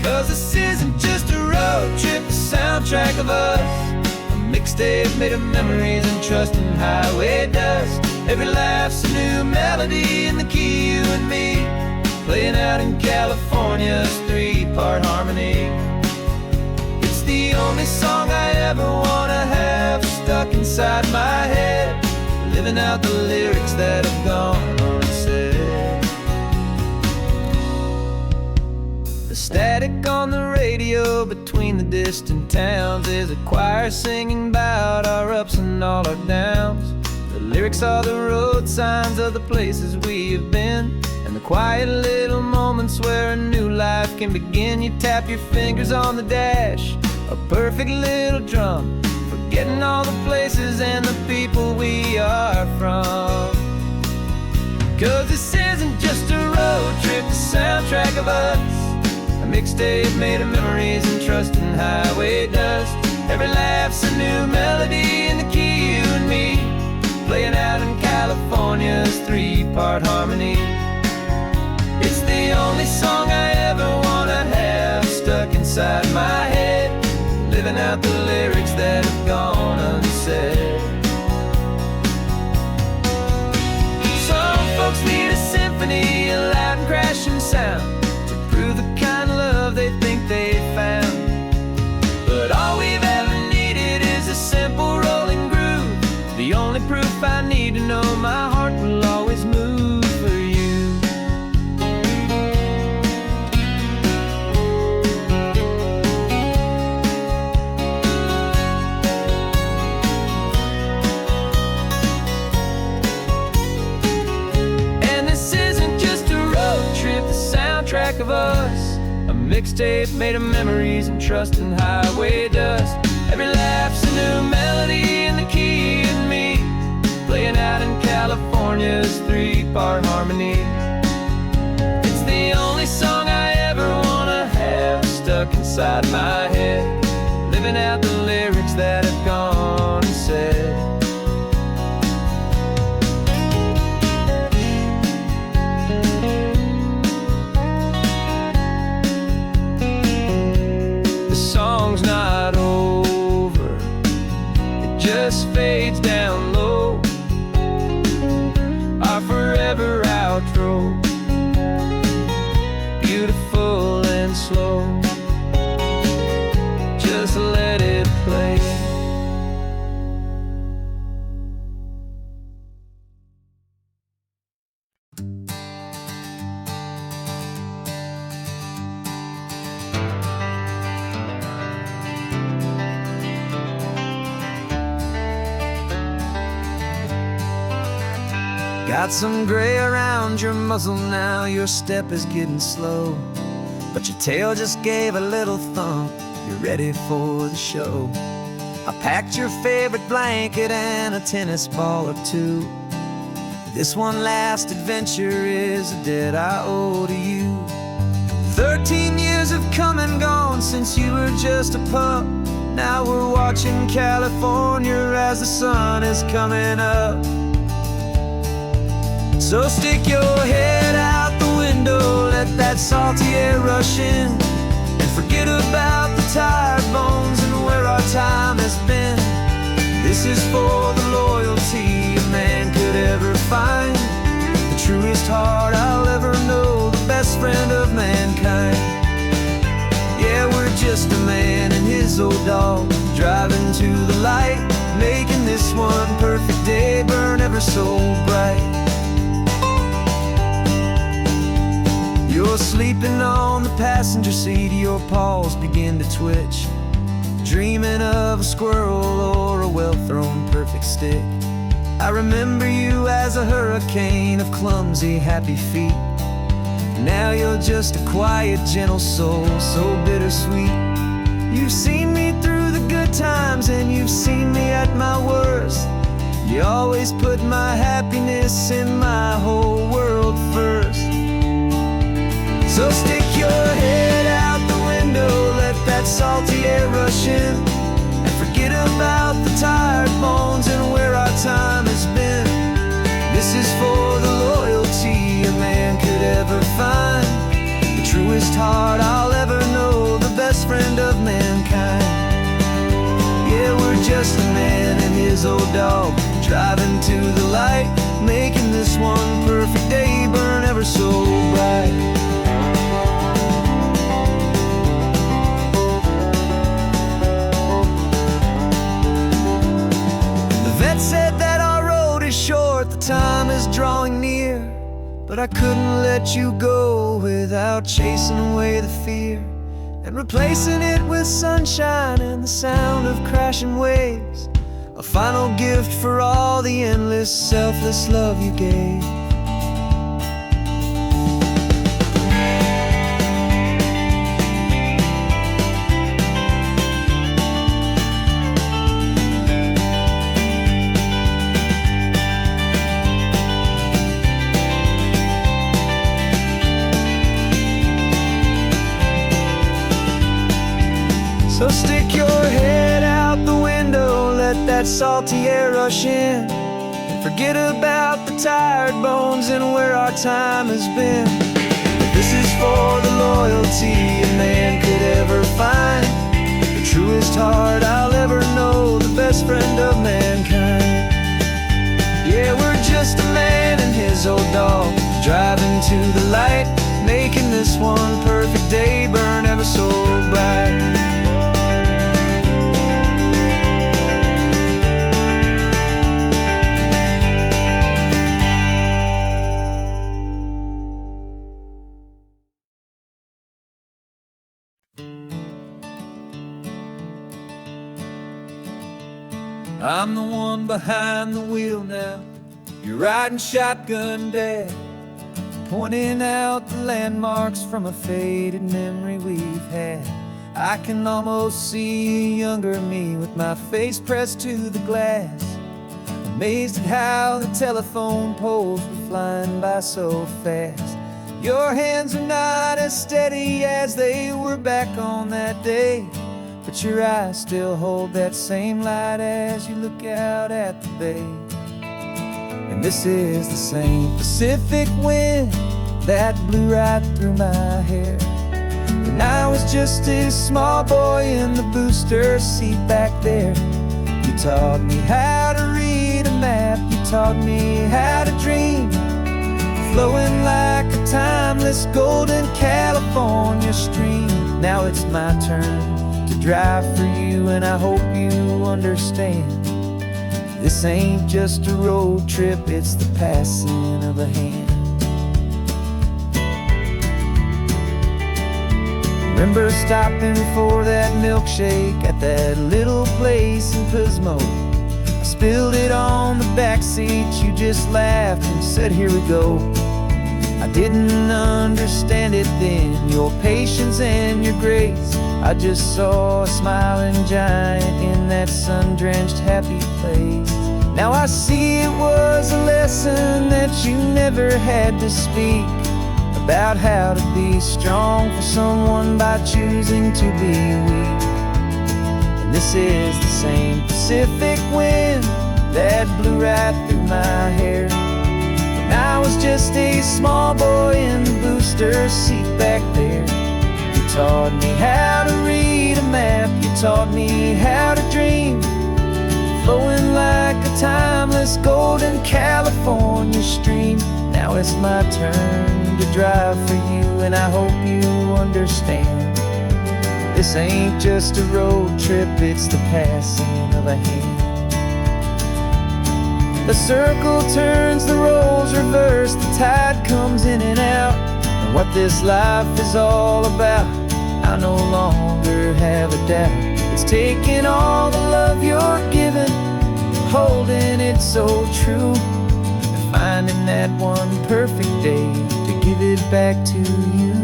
'Cause this isn't just a road trip, the soundtrack of us. A mixtape made of memories and trust in highway dust. Every laugh's a new melody in the key, you and me, playing out in California's three-part harmony. It's the only song I ever wanna have stuck inside my head, living out the lyrics that have gone unsaid. The static on the radio between the distant towns is a choir singing about our ups and all our downs. The lyrics are the road signs of the places we have been, and the quiet little moments where a new life can begin. You tap your fingers on the dash, a perfect little drum, forgetting all the places and the people we are from. 'Cause this isn't just a road trip, the soundtrack of us. A mixtape made of memories and trust in highway dust. Every laugh's a new melody in the key, you and me, playing out in California's three-part harmony. It's the only song I ever wanna have stuck inside my head, living out the lyrics that have gone unsaid. Some folks need a symphony, a loud and crashing sound, to prove the kind of love they think they found. But all we've ever needed is a simple rolling groove, the only proof I need to know my heart will always move for you. And this isn't just a road trip, the soundtrack of us. A mixtape made of memories and trust in highway dust. Every laugh's a new melody in the key, and me, playing out in California's three-part harmony. It's the only song I ever wanna have stuck inside my head, living out the lyrics that have gone unsaid. The song's not over, it just fades down low, our forever outro, beautiful and slow. Just let it play. Got some gray around your muzzle now, your step is getting slow, but your tail just gave a little thump, you're ready for the show. I packed your favorite blanket and a tennis ball or two. This one last adventure is a debt I owe to you. 13 years have come and gone since you were just a pup. Now we're watching California as the sun is coming up. So stick your head out the window, let that salty air rush in, and forget about the tired bones and where our time has been. This is for the loyalty a man could ever find, the truest heart I'll ever know, the best friend of mankind. Yeah, we're just a man and his old dog, driving to the light, making this one perfect day burn ever so bright. You're sleeping on the passenger seat, your paws begin to twitch, dreaming of a squirrel or a well-thrown perfect stick. I remember you as a hurricane of clumsy, happy feet. Now you're just a quiet, gentle soul, so bittersweet. You've seen me through the good times and you've seen me at my worst. You always put my happiness and my whole world first. So stick your head out the window, let that salty air rush in, and forget about the tired bones and where our time has been. This is for the loyalty a man could ever find, the truest heart I'll ever know, the best friend of mankind. Yeah, we're just a man and his old dog, driving to the light, making this one perfect day burn ever so bright. The vet said that our road is short, the time is drawing near, but I couldn't let you go without chasing away the fear and replacing it with sunshine and the sound of crashing waves. A final gift for all the endless, selfless love you gave. So stick your head out the window, let that salty air rush in, and forget about the tired bones and where our time has been. This is for the loyalty a man could ever find, the truest heart I'll ever know, the best friend of mankind. Yeah, we're just a man and his old dog, driving to the light, making this one perfect day burn ever so bright. I'm the one behind the wheel now, you're riding shotgun, Dad, pointing out the landmarks from a faded memory we've had. I can almost see a younger me with my face pressed to the glass, amazed at how the telephone poles were flying by so fast. Your hands are not as steady as they were back on that day, but your eyes still hold that same light as you look out at the bay. And this is the same Pacific wind that blew right through my hair when I was just a small boy in the booster seat back there. You taught me how to read a map, you taught me how to dream, flowing like a timeless golden California stream. Now it's my turn to drive for you, and I hope you understand. This ain't just a road trip, it's the passing of a hand. Remember stopping for that milkshake at that little place in Pismo? I spilled it on the back seat, you just laughed and said, "Here we go." I didn't understand it then, your patience and your grace. I just saw a smiling giant in that sun-drenched happy place. Now I see it was a lesson that you never had to speak, about how to be strong for someone by choosing to be weak. And this is the same Pacific wind that blew right through my hair when I was just a small boy in the booster seat back there. You taught me how to read a map, you taught me how to dream, flowing like a timeless golden California stream. Now it's my turn to drive for you, and I hope you understand. This ain't just a road trip, it's the passing of a hand. The circle turns, the roles reverse, the tide comes in and out, and what this life is all about, I no longer have a doubt. It's taking all the love you're giving, holding it so true, and finding that one perfect day to give it back to you.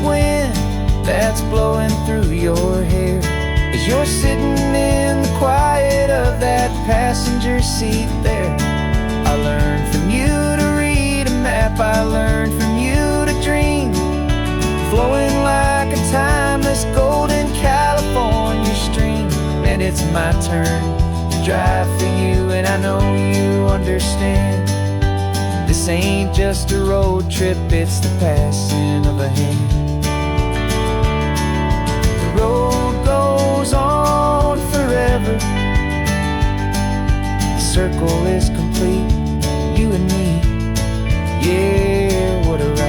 wind that's blowing through your hair as you're sitting in the quiet of that passenger seat there. I learned from you to read a map, I learned from you to dream, flowing like a timeless golden California stream. And it's my turn to drive for you, and I know you understand. This ain't just a road trip, it's the passing of a hand. The road goes on forever, the circle is complete, you and me, yeah, what a ride.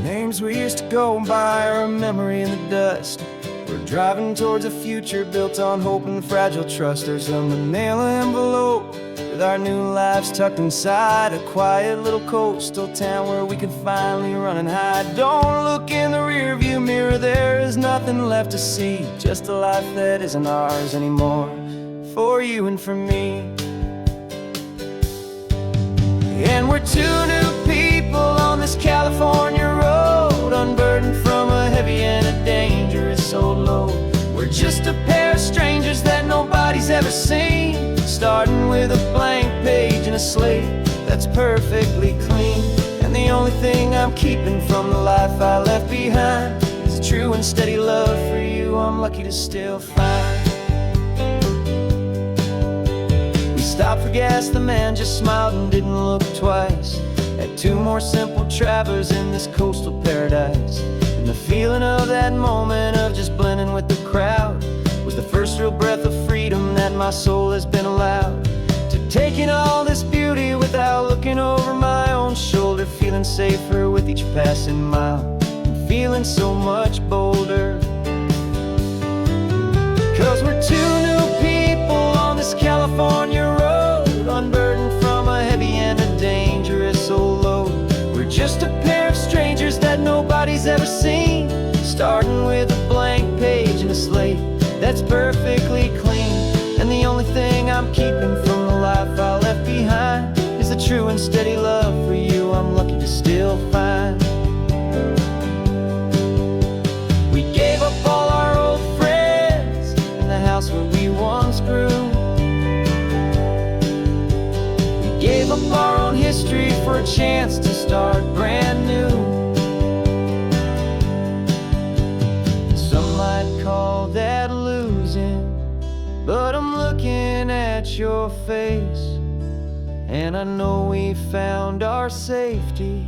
Names we used to go by are a memory in the dust. We're driving towards a future built on hope and fragile trust. There's a manila envelope with our new lives tucked inside, a quiet little coastal town where we can finally run and hide. Don't look in the rearview mirror, there is nothing left to see, just a life that isn't ours anymore, for you and for me. And we're two new people on this California road, unburdened from a heavy and a dangerous old load. We're just a pair of strangers that nobody's ever seen, starting with a blank page and a slate that's perfectly clean. And the only thing I'm keeping from the life I left behind is a true and steady love for you I'm lucky to still find. We stopped for gas, the man just smiled and didn't look twice. Had two more simple travelers in this coastal paradise. And the feeling of that moment of just blending with the crowd was the first real breath of freedom that my soul has been allowed to take in all this beauty without looking over my own shoulder, feeling safer with each passing mile and feeling so much bolder. Cause we're two new people on this California road, unburdened from a heavy and a dangerous old load. We're just a pair of strangers that nobody's ever seen, starting with a blank page and a slate that's perfectly clean. And the only thing I'm keeping from the life I left behind is the true and steady love for you I'm lucky to still find. We gave up all our old friends in the house where we once grew. We gave up our own history for a chance to start brand new. Some might call that losing, but I'm looking at your face, and I know we found our safety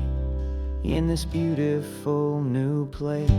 in this beautiful new place.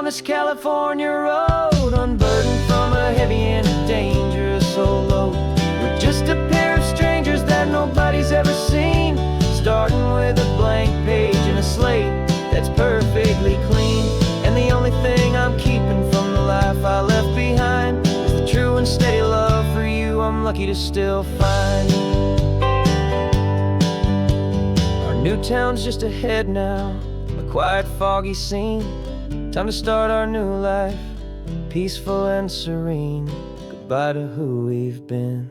This California road, unburdened from a heavy and a dangerous old load. We're just a pair of strangers that nobody's ever seen, starting with a blank page and a slate that's perfectly clean. And the only thing I'm keeping from the life I left behind is the true and steady love for you I'm lucky to still find. Our new town's just ahead now, a quiet foggy scene. Time to start our new life, peaceful and serene. Goodbye to who we've been.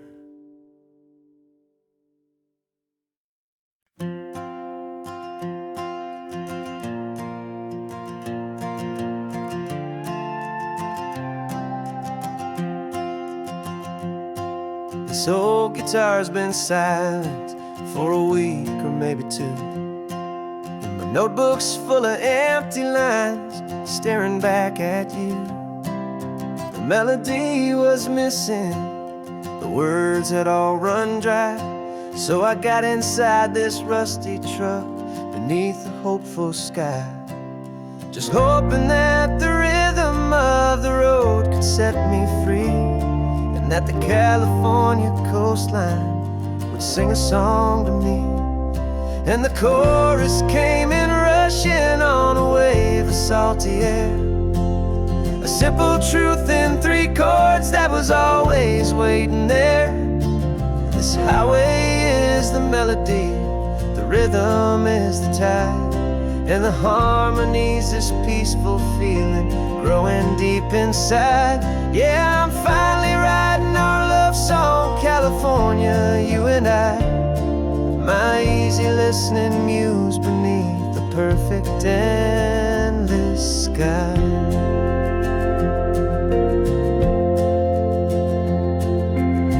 This old guitar's been silent for a week or maybe two. Notebooks full of empty lines, staring back at you. The melody was missing, the words had all run dry. So I got inside this rusty truck beneath a hopeful sky, just hoping that the rhythm of the road could set me free. And and that the California coastline would sing a song to me. And the chorus came in rushing on a wave of salty air, a simple truth in 3 chords that was always waiting there. This highway is the melody, the rhythm is the tide, and the harmony's this peaceful feeling growing deep inside. Yeah, I'm finally writing our love song, California, you and I, my easy listening muse beneath the perfect endless sky.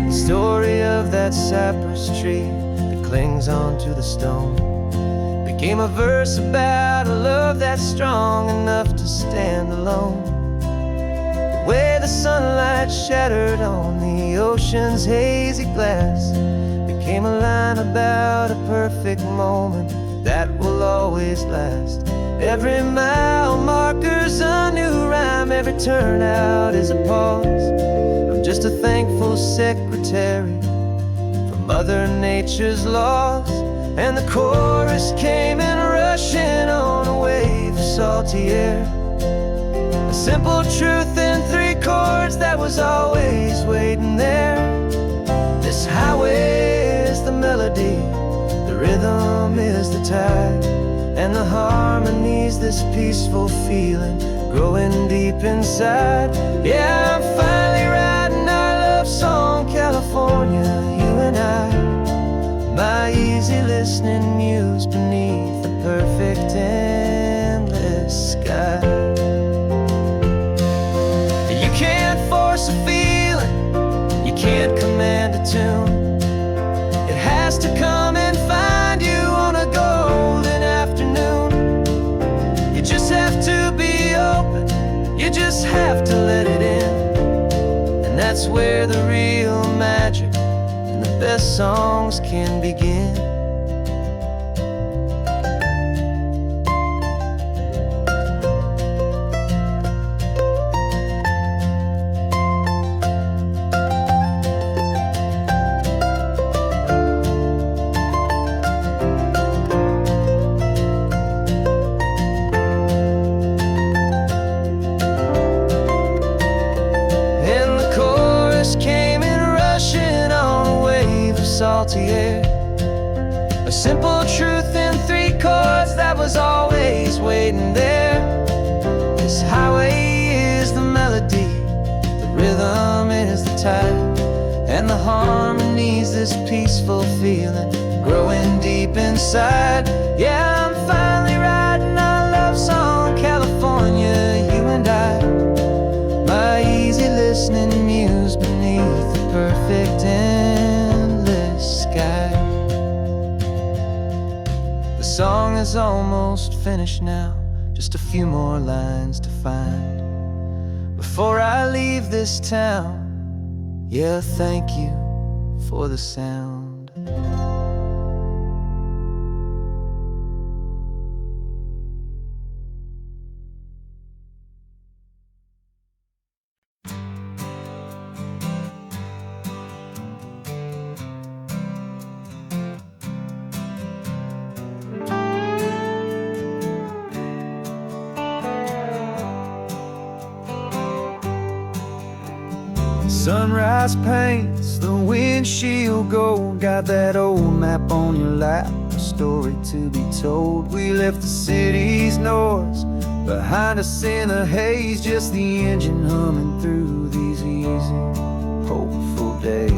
The story of that cypress tree that clings onto the stone became a verse about a love that's strong enough to stand alone. Where the sunlight shattered on the ocean's hazy glass became a line about a perfect moment that will always last. Every mile marker's a new rhyme, every turnout is a pause. I'm just a thankful secretary for Mother Nature's laws. And the chorus came in rushing on a wave of salty air, a simple truth in 3 chords that was always waiting there. This highway is the melody, the rhythm is the tide, and the harmony's this peaceful feeling growing deep inside. Yeah, I'm finally writing our love song, California, you and I, my easy listening muse beneath the perfect endless sky. You can't force a feeling, you can't command a tune. It has to come and find you on a golden afternoon. You just have to be open, you just have to let it in. And that's where the real magic and the best songs can begin. Salty air, a simple truth in 3 chords that was always waiting there. This highway is the melody, the rhythm is the tide, and the harmony's this peaceful feeling growing deep inside. Yeah, I'm finally writing our love song, California, you and I, my easy listening muse beneath the perfect endless sky. The song is almost finished now, just a few more lines to find before I leave this town. Yeah, thank you for the sound. Sunrise paints the windshield gold. Got that old map on your lap, a story to be told. We left the city's noise behind us in the haze, just the engine humming through these easy, hopeful days.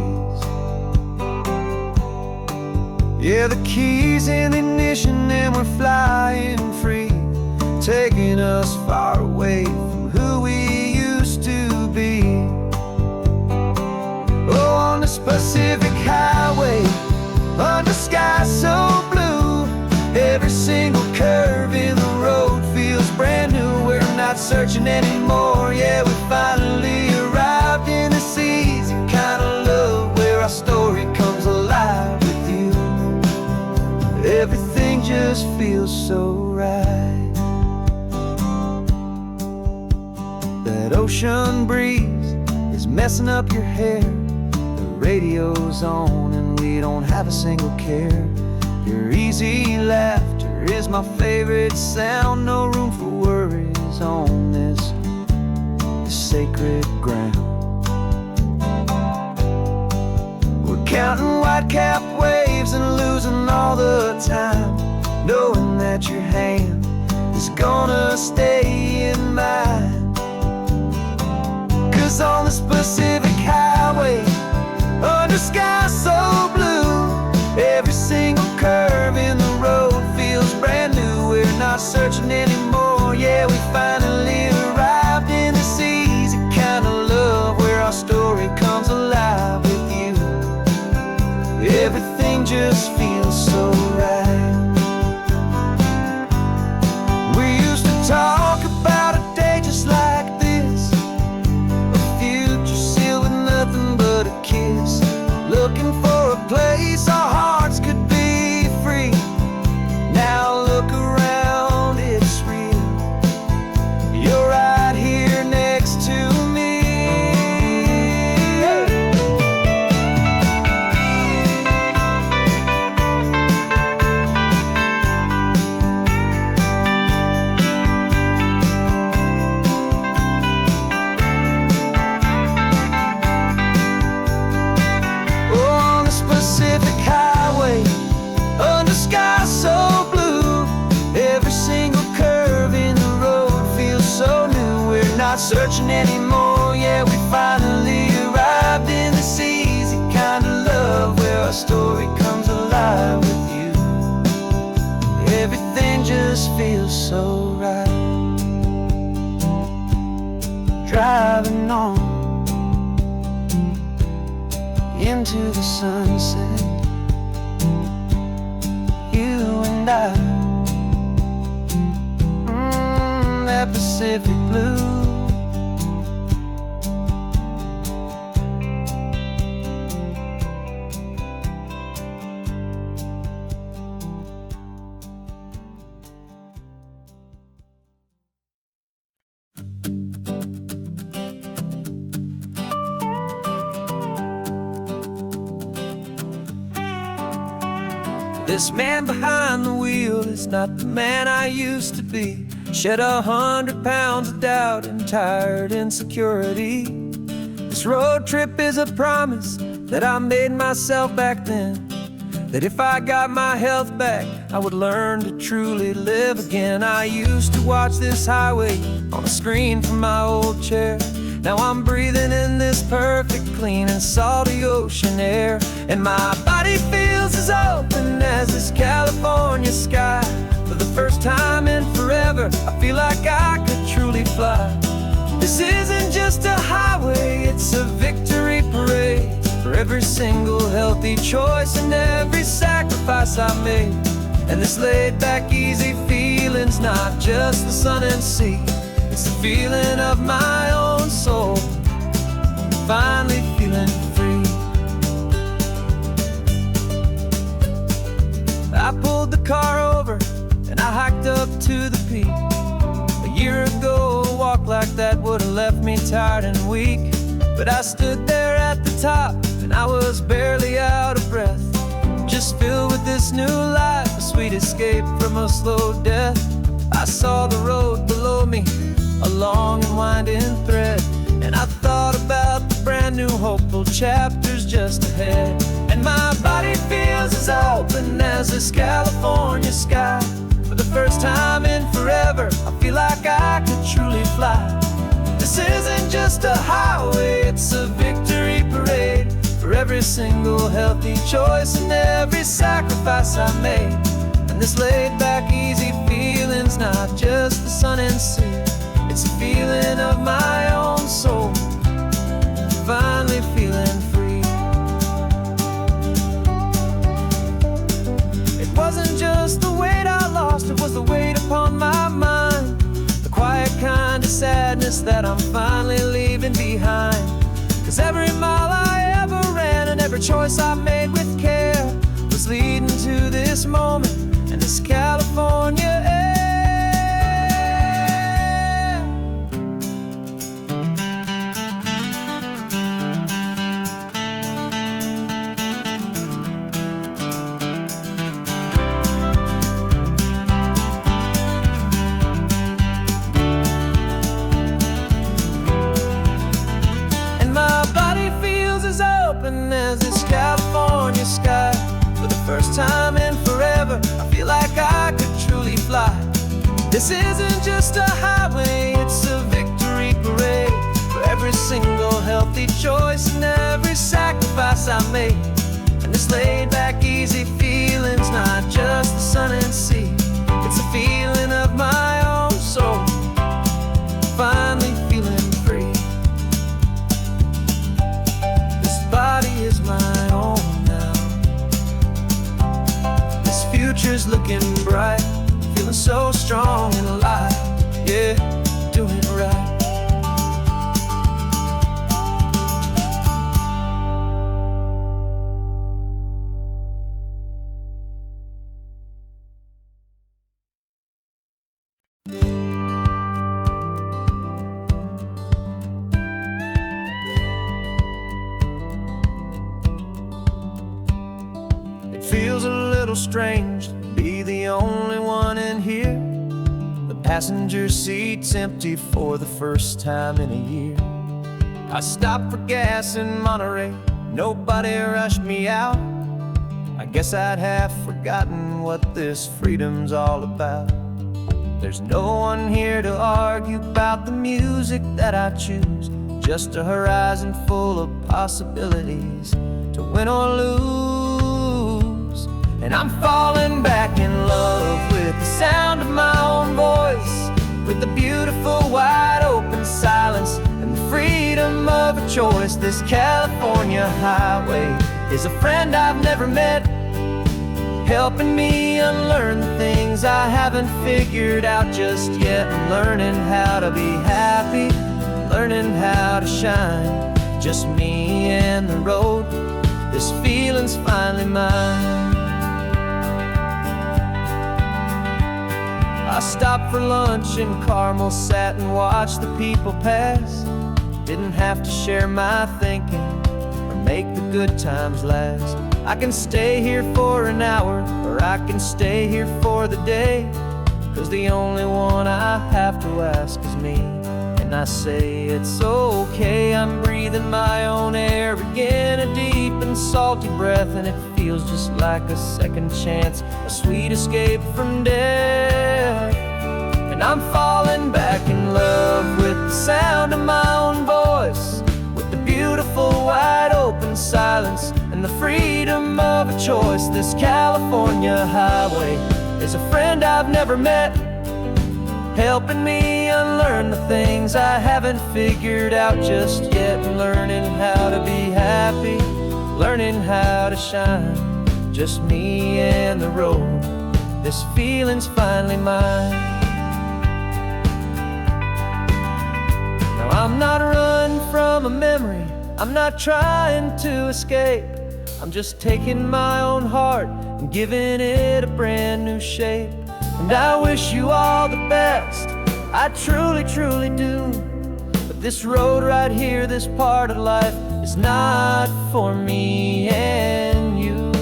Yeah, the keys in the ignition and we're flying free, taking us far away from who we used to be. Oh, on this Pacific highway, under sky so blue, every single curve in the road feels brand new. We're not searching anymore, yeah, we finally arrived in this easy kind of love where our story comes alive with you. Everything just feels so right. That ocean breeze is messing up your hair. The radio's on and we don't have a single care. Your easy laughter is my favorite sound. No room for worries on this sacred ground. We're counting white-cap waves and losing all the time, knowing that your hand is gonna stay in mine. 'Cause on this Pacific highway, under skies so blue, every single curve in the road feels brand new. We're not searching anymore, yeah, we finally arrived in this easy kind of love where our story comes alive with you. Everything just feels so right. We used to talk about a day just like this, a future sealed with nothing but a kiss, looking for a place our hearts could be free. Now look around, it's real. You're right here next to me. On this Pacific highway, under skies so blue, every single curve in the road feels so new. We're not searching anymore, yeah, we finally arrived in this easy kind of love where our story comes alive with you. Everything just feels so right. Driving on into the sunset, you and I, that Pacific blue. This man behind the wheel is not the man I used to be. Shed 100 pounds of doubt and tired insecurity. This road trip is a promise that I made myself back then, that if I got my health back, I would learn to truly live again. I used to watch this highway on a screen from my old chair. Now I'm breathing in this perfect, clean and salty ocean air, and my body feels as open as this California sky. For the first time in forever, I feel like I could truly fly. This isn't just a highway, it's a victory parade for every single healthy choice and every sacrifice I made. And this laid back, easy feeling's not just the sun and sea, it's the feeling of my own soul, finally feeling free. I pulled the car over and I hiked up to the peak. A year ago, a walk like that would have left me tired and weak. But I stood there at the top and I was barely out of breath, just filled with this new life, a sweet escape from a slow death. I saw the road below me, a long and winding thread, and I thought about the brand new hopeful chapters just ahead. And my body feels as open as this California sky. For the first time in forever, I feel like I could truly fly. This isn't just a highway, it's a victory parade for every single healthy choice and every sacrifice I made. And this laid back, easy feeling's not just the sun and sea, it's a feeling of my own soul, finally feeling free. It wasn't just the weight I lost, it was the weight upon my mind, the quiet kind of sadness that I'm finally leaving behind. 'Cause every mile I ever ran and every choice I made with care was leading to this moment and this California air. This isn't just a highway, it's a victory parade for every single healthy choice and every sacrifice I made. And this laid back, easy feeling's not just the sun and sea, it's a feeling of my own soul, finally feeling free. This body is my own now. This future's looking bright, feeling so strong and alive, yeah, doing it right. It feels a little strange to be the only one in here. The passenger seat's empty for the first time in a year. I stopped for gas in Monterey, nobody rushed me out. I guess I'd have forgotten what this freedom's all about. There's no one here to argue about the music that I choose, just a horizon full of possibilities to win or lose. And I'm falling back in love with the sound of my own voice, with the beautiful wide open silence and the freedom of a choice. This California highway is a friend I've never met, helping me unlearn the things I haven't figured out just yet. I'm learning how to be happy, learning how to shine, just me and the road. This feeling's finally mine. I stopped for lunch in Carmel, sat and watched the people pass. Didn't have to share my thinking or make the good times last. I can stay here for an hour, or I can stay here for the day, 'cause the only one I have to ask is me. And I say it's okay, I'm breathing my own air again, a deep and salty breath, and it feels just like a second chance, a sweet escape from death. And I'm falling back in love with the sound of my own voice, with the beautiful wide open silence and the freedom of a choice. This California highway is a friend I've never met, helping me unlearn the things I haven't figured out just yet. Learning how to be happy, learning how to shine, just me and the road. This feeling's finally mine. Now I'm not running from a memory, I'm not trying to escape. I'm just taking my own heart and giving it a brand new shape. And I wish you all the best, I truly, truly do. But this road right here, this part of life, is not for me and you.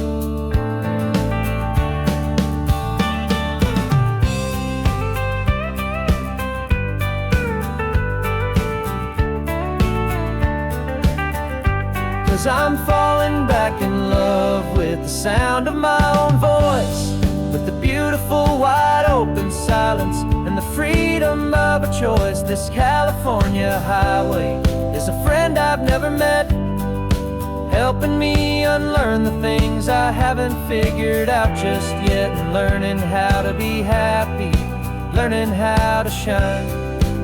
Cause I'm falling back in love with the sound of my own voice, with the beautiful wide open silence and the freedom of a choice. This California highway is a friend I've never met, helping me unlearn the things I haven't figured out just yet. And learning how to be happy, learning how to shine,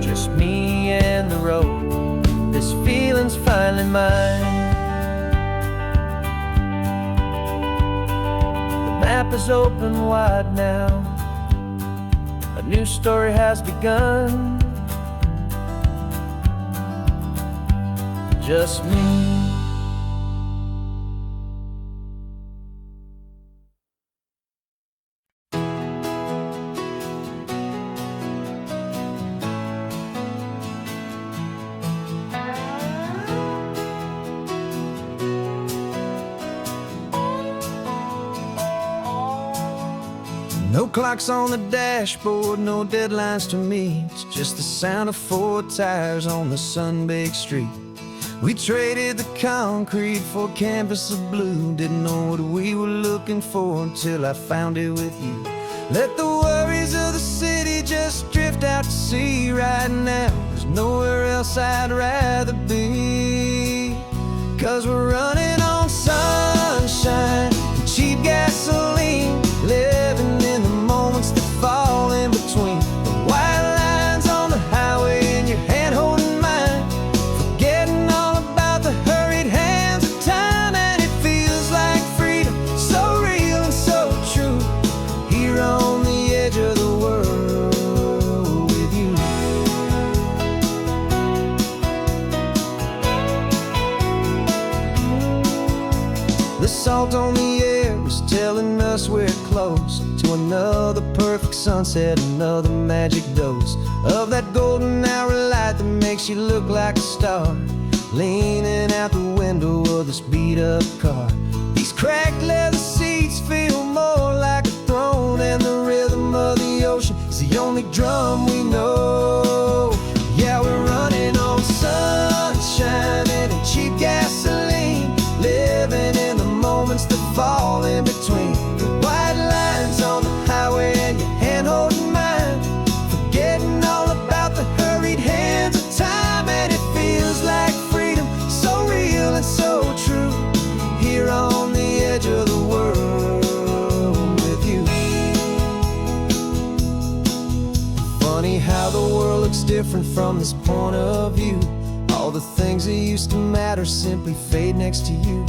just me and the road. This feeling's finally mine. The map is open wide now, a new story has begun, just me. No clocks on the dashboard, no deadlines to meet, just the sound of 4 tires on the sun-baked street. We traded the concrete for a canvas of blue, didn't know what we were looking for until I found it with you. Let the worries of the city just see right now. There's nowhere else I'd rather be. 'Cause we're running on sunshine and cheap gasoline, living in the moments that fall in between. The white lines on the highway and your hand holding mine, forgetting all about the hurried hands of time. And it feels like freedom, so real and so true, here on the edge of the world with you. The salt on the air is telling us we're close to another perfect sunset, another magic dose of that golden hour light that makes you look like a star, leaning out the window of this beat-up car. These cracked leather seats feel more like a throne, and the rhythm of the ocean is the only drum we know. Yeah, we're running on sunshine and cheap gasoline, living in the moments that fall in between. The white lines on the highway and your hand holding mine, forgetting all about the hurried hands of time. And it feels like freedom, so real and so true, here on the edge of the world with you. Funny how the world looks different from this point of view. All the things that used to matter simply fade next to you.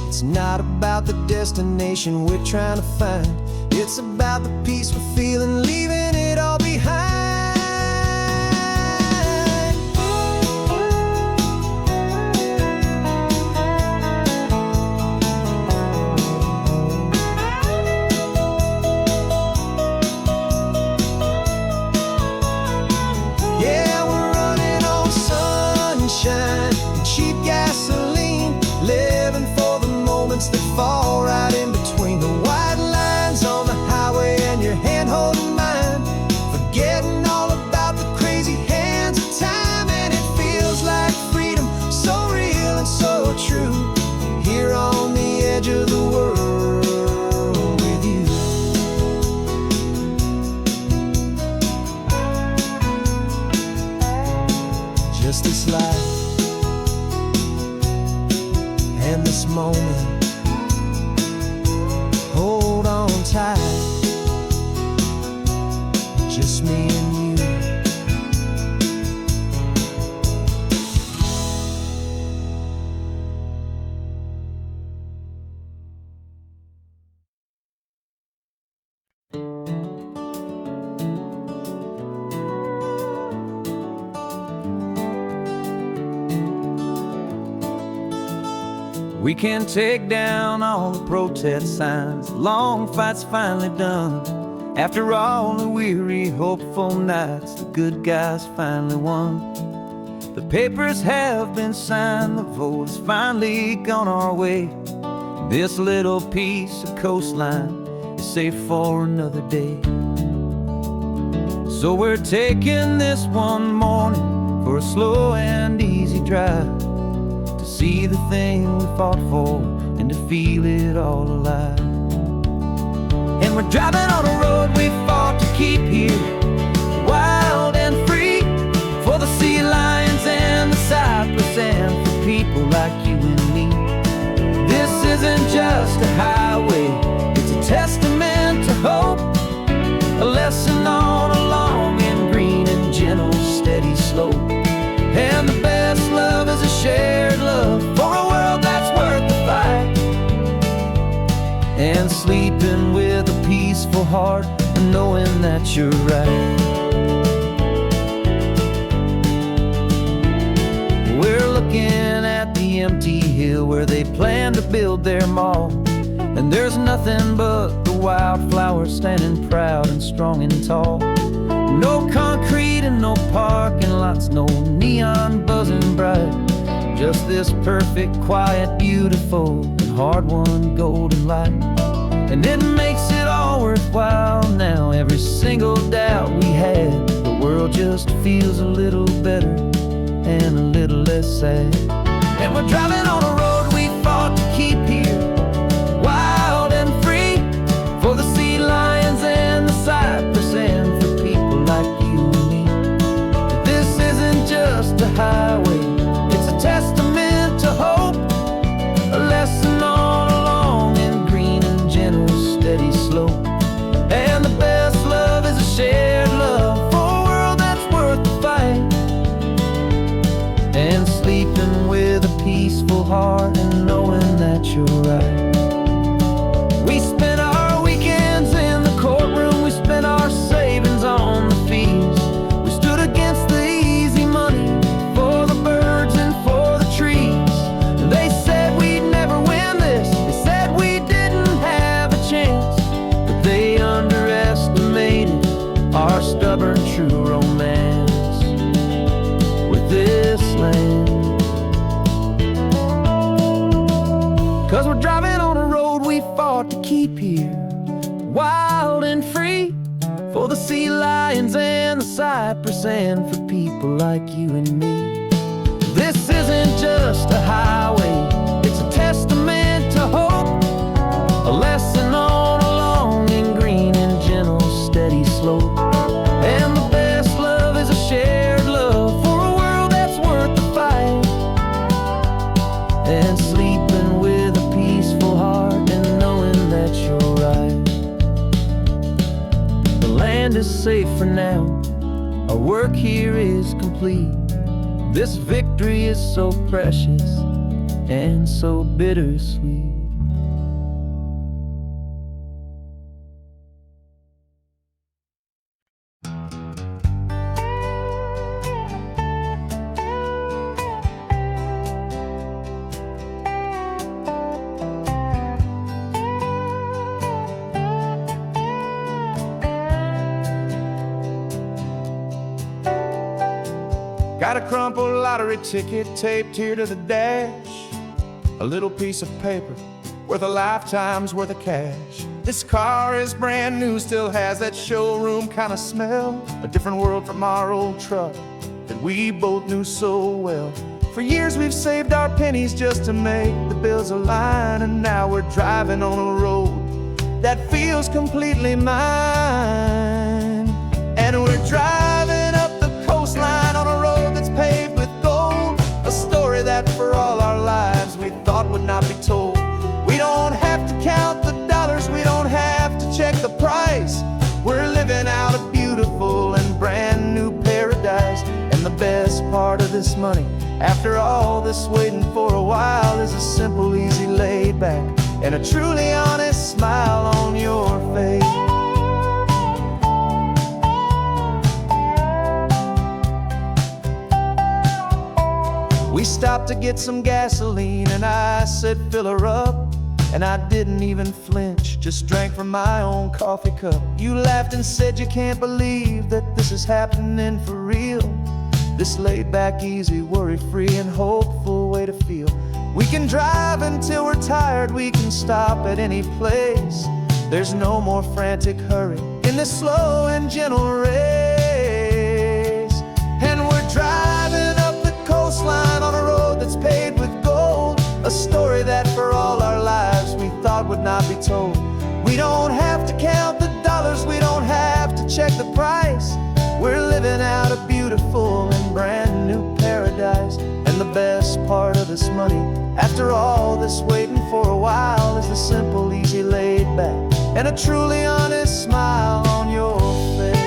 It's not about the destination we're trying to find, it's about the peace we're feeling, leaving it all behind. Yeah, we're running on sunshine and cheap gasoline, living for the moments that fall right in between. The white lines on the highway and your hand holding mine, forgetting all about the crazy hands of time. And it feels like freedom, so real and so true, here on the edge of the world with you. Just this life and this moment, hold on tight, just me and you. We can take down all the protest signs, long fight's finally done. After all the weary, hopeful nights, the good guys finally won. The papers have been signed, the vote has finally gone our way. This little piece of coastline is safe for another day. So we're taking this one morning for a slow and easy drive, to see the thing we fought for and to feel it all alive. And we're driving on a road we fought to keep here, wild and free, for the sea lions and the cypress and for people like you and me. This isn't just a highway, it's a testament to hope, a lesson on a long and green and gentle steady slope. And the best love is a shared love for a world that's worth the fight, and sleeping with a peaceful heart and knowing that you're right. We're looking at the empty hill where they plan to build their mall, and there's nothing but the wildflowers standing proud and strong and tall. No concrete and no parking lots, no neon buzzing bright, just this perfect, quiet, beautiful, and hard-won golden light. And it makes it all worthwhile now, every single doubt we had. The world just feels a little better and a little less sad. And we're driving on a road we fought to keep here, wild and free, for the sea lions and the cypress and for people like you and me. keep here, wild and free, for the sea lions and the cypress, and for people like you and me. This isn't just a highway, it's a testament to hope, a lesson on a long and green and gentle, steady slope. And the best love is a shared love for a world that's worth the fight, and sleeping with a peaceful heart and knowing that you're right. The land is safe for now, our work here is complete. This victory is so precious and so bittersweet. Got a crumpled lottery ticket taped here to the dash, a little piece of paper worth a lifetime's worth of cash. This car is brand new, still has that showroom kind of smell, a different world from our old truck that we both knew so well. For years we've saved our pennies just to make the bills align, and now we're driving on a road that feels completely mine. And we're driving up the coastline on a road that's paved with gold, a story that for all our lives we thought would not be told. We don't have to count the dollars, we don't have to check the price. We're living out a beautiful and brand new paradise. And the best part of this money, after all this waiting for a while, is a simple, easy, laid back, and a truly honest smile on your face. We stopped to get some gasoline, and I said, fill her up. And I didn't even flinch, just drank from my own coffee cup. You laughed and said you can't believe that this is happening for real. This laid back, easy, worry-free and hopeful way to feel. We can drive until we're tired, we can stop at any place. There's no more frantic hurry in this slow and gentle race. And we're driving up the coastline on a road that's paved with gold, a story that for all our lives we thought would not be told. We don't have to count the dollars, we don't have to check the price. We're living out a beautiful and brand new paradise. And the best part of this money, after all this waiting for a while, is the simple, easy, laid back, and a truly honest smile on your face.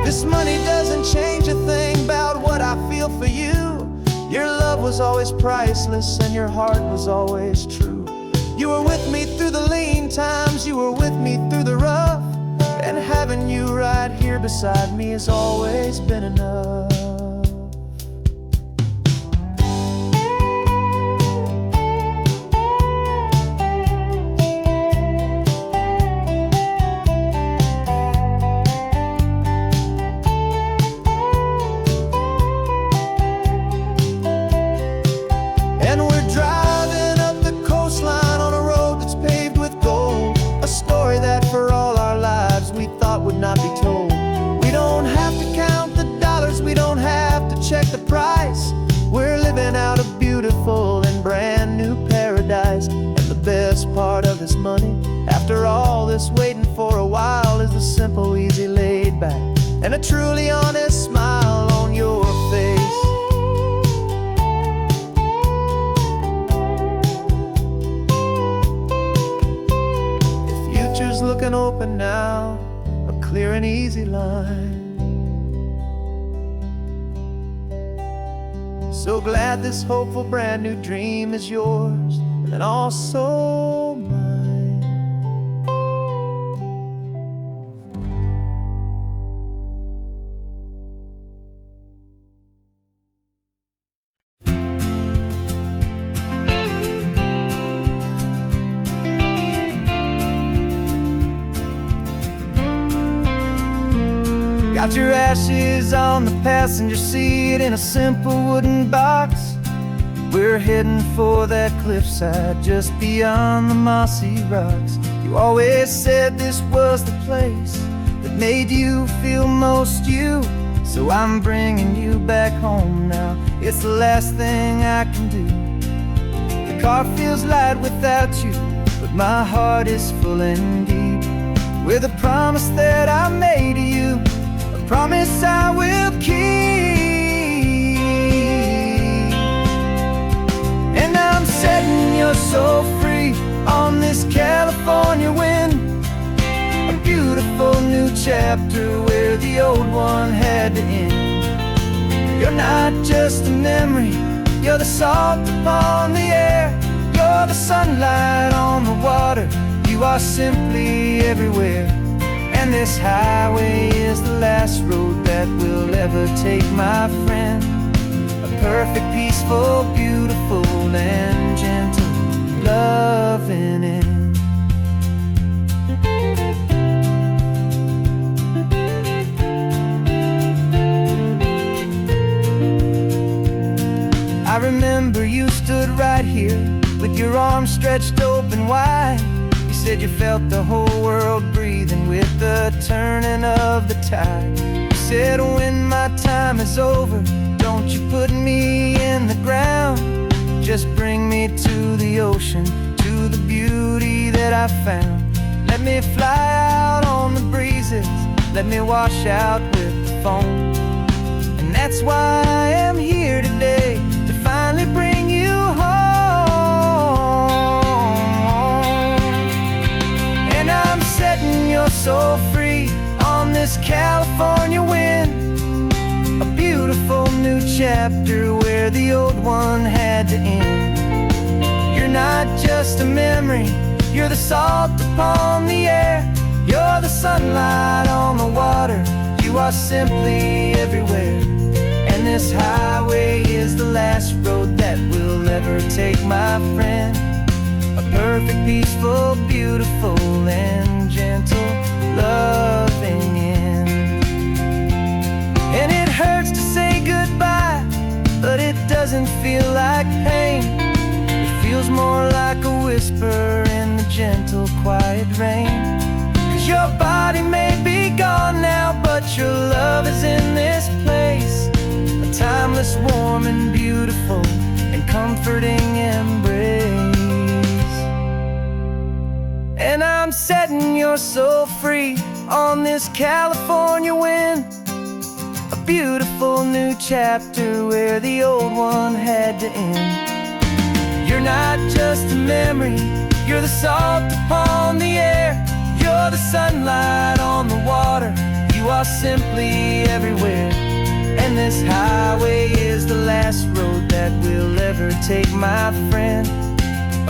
This money doesn't change a thing about what I feel for you. Your love was always priceless and your heart was always true. You were with me through the lean times, you were with me through the rough, and having you right here beside me has always been enough. And we're driving up the coastline on a road that's paved with gold, a story that for all our lives we thought would not be told. We don't have to count the dollars, we don't have to check the price. We're living out a beautiful and brand new paradise. And the best part of this money, after all this waiting for a while, is the simple, easy, laid back, and a truly honest smile on your face. Looking open now, a clear and easy line. So glad this hopeful brand new dream is yours and also mine. Got your ashes on the passenger seat in a simple wooden box we're heading for that cliffside just beyond the mossy rocks. You always said this was the place that made you feel most you. So I'm bringing you back home now. It's the last thing I can do. The car feels light without you, but my heart is full and deep with a promise that I made to you, a promise I will keep. And I'm setting your soul free on this California wind, a beautiful new chapter where the old one had to end. You're not just a memory, you're the salt upon the air, you're the sunlight on the water, you are simply everywhere. And this highway is the last road that we'll ever take, my friend. A perfect, peaceful, beautiful, and gentle loving end. I remember you stood right here with your arms stretched open wide. You said you felt the whole world breathing with the turning of the tide. You said when my time is over, don't you put me in the ground, just bring me to the ocean, to the beauty that I found. Let me fly out on the breezes, let me wash out with the foam. And that's why I am here today, to finally bring you home. And I'm setting your soul free on this California wind, a beautiful new chapter where the old one had to end. You're not just a memory, you're the salt upon the air, you're the sunlight on the water, you are simply everywhere. And this highway is the last road that we'll ever take, my friend. A perfect, peaceful, beautiful, and gentle loving end. And it hurts to say goodbye, but it doesn't feel like pain. It feels more like a whisper in the gentle, quiet rain. 'Cause your body may be gone now, but your love is in this place, a timeless, warm, and beautiful, and comforting embrace. And I'm setting your soul free on this California wind, a beautiful new chapter where the old one had to end. You're not just a memory, you're the salt upon the air, you're the sunlight on the water, you are simply everywhere. And this highway is the last road that we'll ever take, my friend.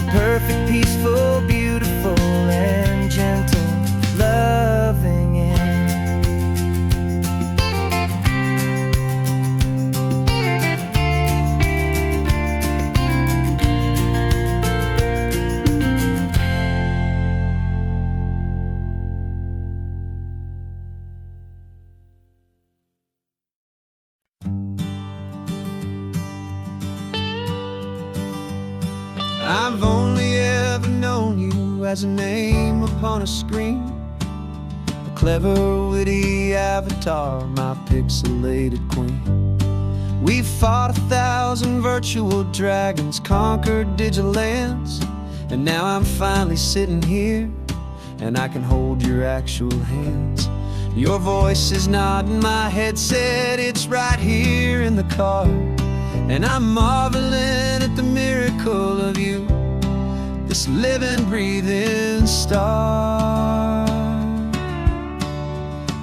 A perfect, peaceful, beautiful, and gentle loving end. I've only ever known you as a name upon a screen, a clever, witty avatar, my pixelated queen. We fought 1,000 virtual dragons, conquered digital lands, and now I'm finally sitting here, and I can hold your actual hands. Your voice is not in my headset, it's right here in the car, and I'm marveling at the miracle of you, this living, breathing star.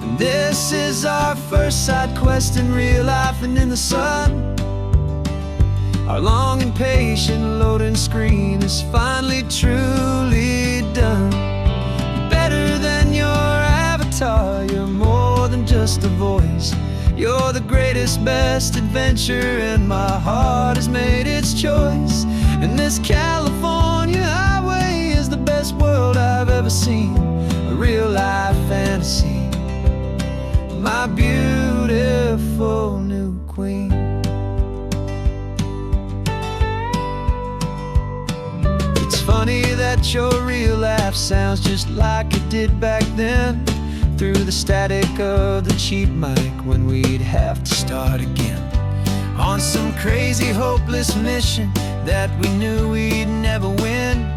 And this is our first side quest in real life and in the sun. Our long and patient loading screen is finally truly done. Better than your avatar, you're more than just a voice. You're the greatest, best adventure, and my heart has made its choice. And this California highway is the best world I've ever seen, a real life fantasy, my beautiful new queen. that your real laugh sounds just like it did back then, through the static of the cheap mic when we'd have to start again. On some crazy hopeless mission that we knew we'd never win,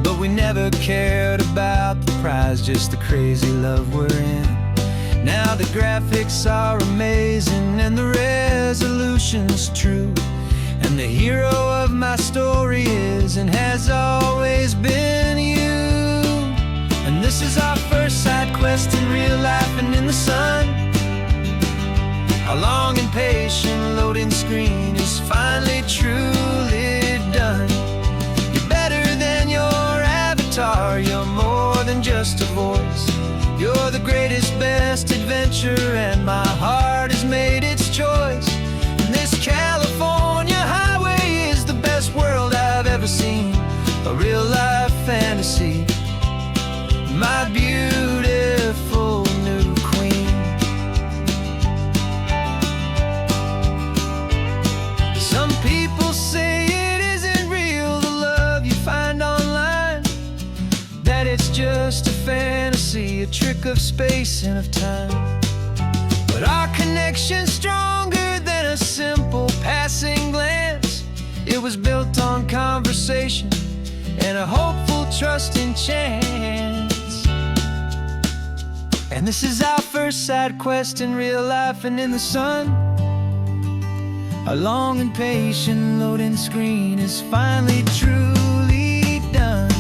but we never cared about the prize, just the crazy love we're in. Now the graphics are amazing and the resolution's true, and the hero of my story is and has always been you. And this is our first side quest in real life and in the sun. Our long and patient loading screen is finally truly done. You're better than your avatar, you're more than just a voice. You're the greatest, best adventure, and my heart has made its choice. And this California highway is the best world I've ever seen, a real life fantasy, my beautiful new queen. Some people say it isn't real, the love you find online, that it's just a fantasy, a trick of space and of time. But our connection's stronger than a simple passing glance. It was built on conversation and a hopeful, trusting chance. And this is our first side quest in real life and in the sun. Our long and patient loading screen is finally truly done.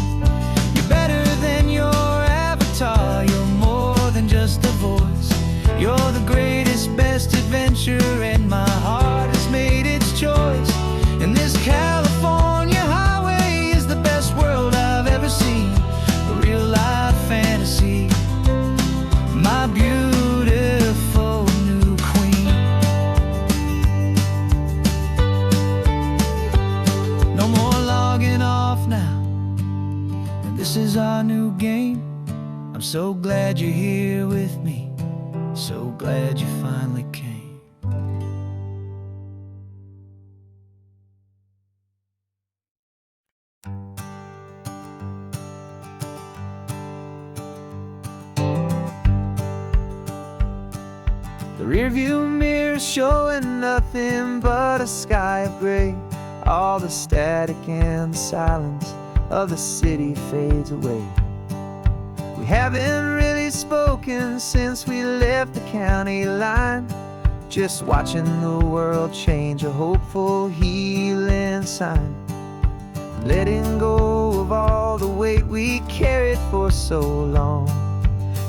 You're better than your avatar, you're more than just a voice. You're the greatest, best adventure, and my heart has made its choice. And this California highway is the best world I've ever seen, a real life fantasy, my beautiful new queen. No more logging off now, and this is our new game. I'm so glad you're here with me, so glad you finally came. The rearview mirror showing nothing but a sky of gray. All the static and the silence of the city fades away. We haven't really spoken since we left the county line, just watching the world change, a hopeful healing sign. Letting go of all the weight we carried for so long,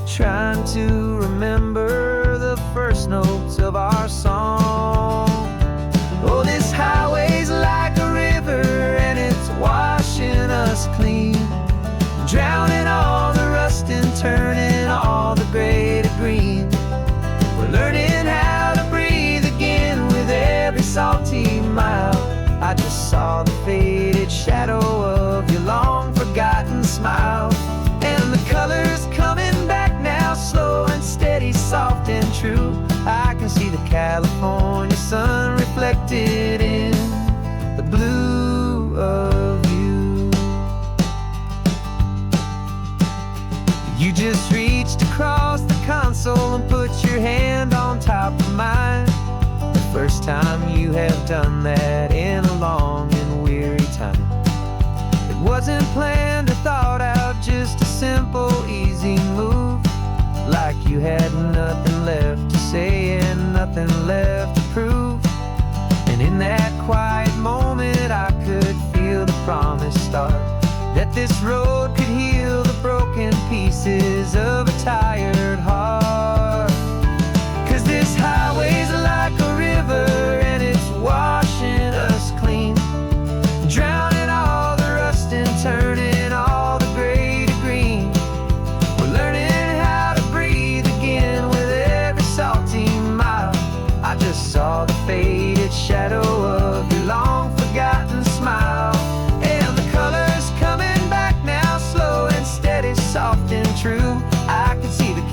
trying to remember the first notes of our song. Oh, this highway's like a river and it's washing us clean, drowning all the rust and turning all the gray to green. We're learning how to breathe again with every salty mile. I just saw the faded shadow of your long forgotten smile, and the colors coming back now, slow and steady, soft and true. I can see the California sun reflected in the blue of you. You just reached across the console and put your hand on top of mine. The first time you have done that in a long and weary time. It wasn't planned or thought out, just a simple, easy move. Like you had nothing left to say and nothing left to prove. And in that quiet moment I could feel the promise start, that this road could heal the broken pieces of a tired heart. 'Cause this highway's like a river and it's washing us clean, drowning all the rust and turning all the gray to green. We're learning how to breathe again with every salty mile. I just saw the faded shadow of your long forgotten smile, and the colors coming back now, slow and steady, soft and true. I can see the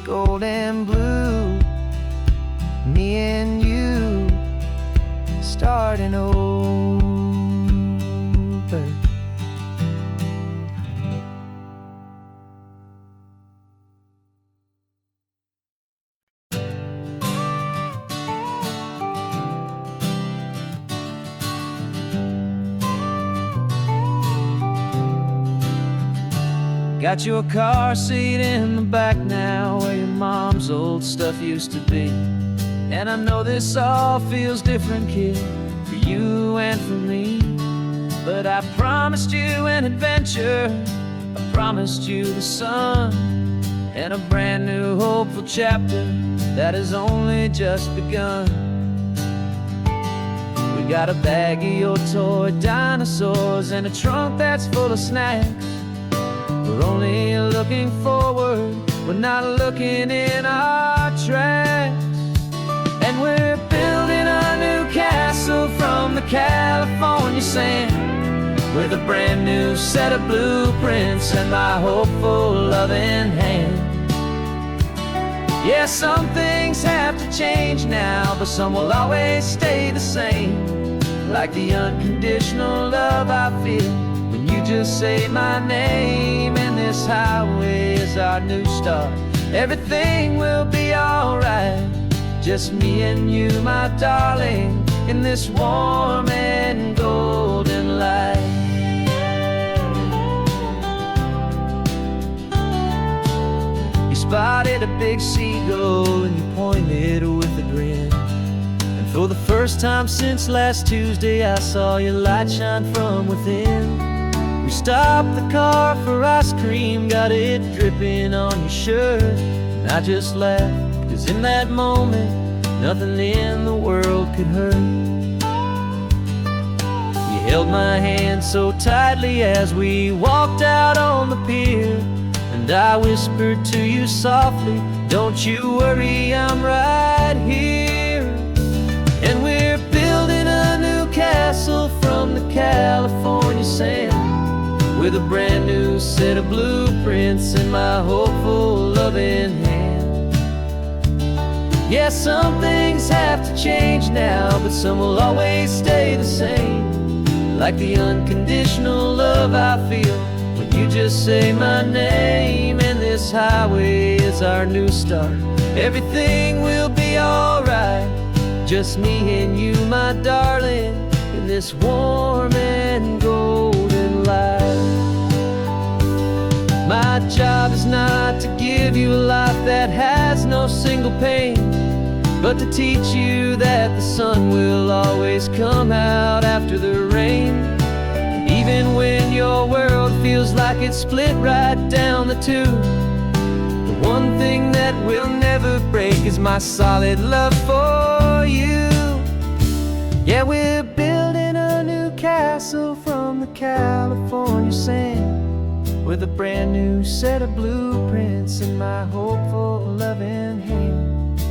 gold and blue. Me and you starting over. Got your car seat in the back now, where your mom's old stuff used to be. And I know this all feels different, kid, for you and for me. But I promised you an adventure, I promised you the sun, and a brand new hopeful chapter that has only just begun. We got a bag of your toy dinosaurs and a trunk that's full of snacks. We're only looking forward, we're not looking in our tracks. And we're building a new castle from the California sand, with a brand new set of blueprints and my hopeful loving hand. Yeah, some things have to change now, but some will always stay the same. Like the unconditional love I feel when you just say my name. And this highway is our new start. Everything will be alright, just me and you, my darling, in this warm and golden light. You spotted a big seagull and you pointed with a grin. And for the first time since last Tuesday, I saw your light shine from within. We stopped the car for ice cream, got it dripping on your shirt. And I just laughed, 'cause in that moment, nothing in the world could hurt. You held my hand so tightly as we walked out on the pier, and I whispered to you softly, don't you worry, I'm right here. And we're building a new castle from the California sand, with a brand new set of blueprints in my hopeful loving hand. Yeah, some things have to change now, but some will always stay the same. Like the unconditional love I feel when you just say my name. And this highway is our new start. Everything will be alright, just me and you, my darling, in this warm and golden light. My job is not to give you a life that has no single pain, but to teach you that the sun will always come out after the rain. Even when your world feels like it's split right down the two, the one thing that will never break is my solid love for you. Yeah, we're building a new castle from the California sand, with a brand new set of blueprints in my hopeful loving hand.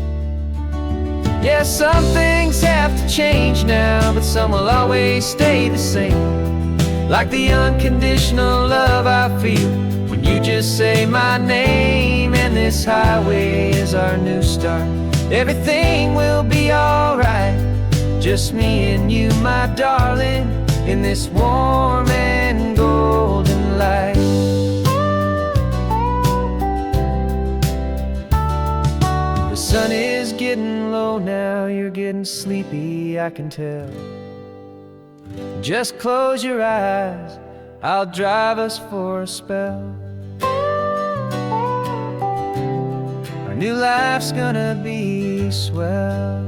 Yeah, some things have to change now, but some will always stay the same. Like the unconditional love I feel when you just say my name. And this highway is our new start. Everything will be alright, just me and you, my darling, in this warm and golden light. The sun is getting low now, you're getting sleepy, I can tell. Just close your eyes, I'll drive us for a spell. Our new life's gonna be swell.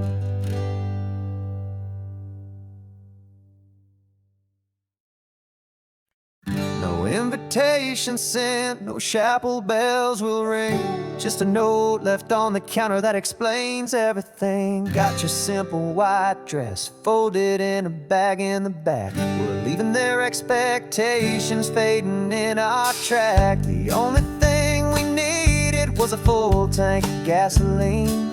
No invitation sent, no chapel bells will ring, just a note left on the counter that explains everything. Got your simple white dress folded in a bag in the back. We're leaving their expectations fading in our track. The only thing we needed was a full tank of gasoline,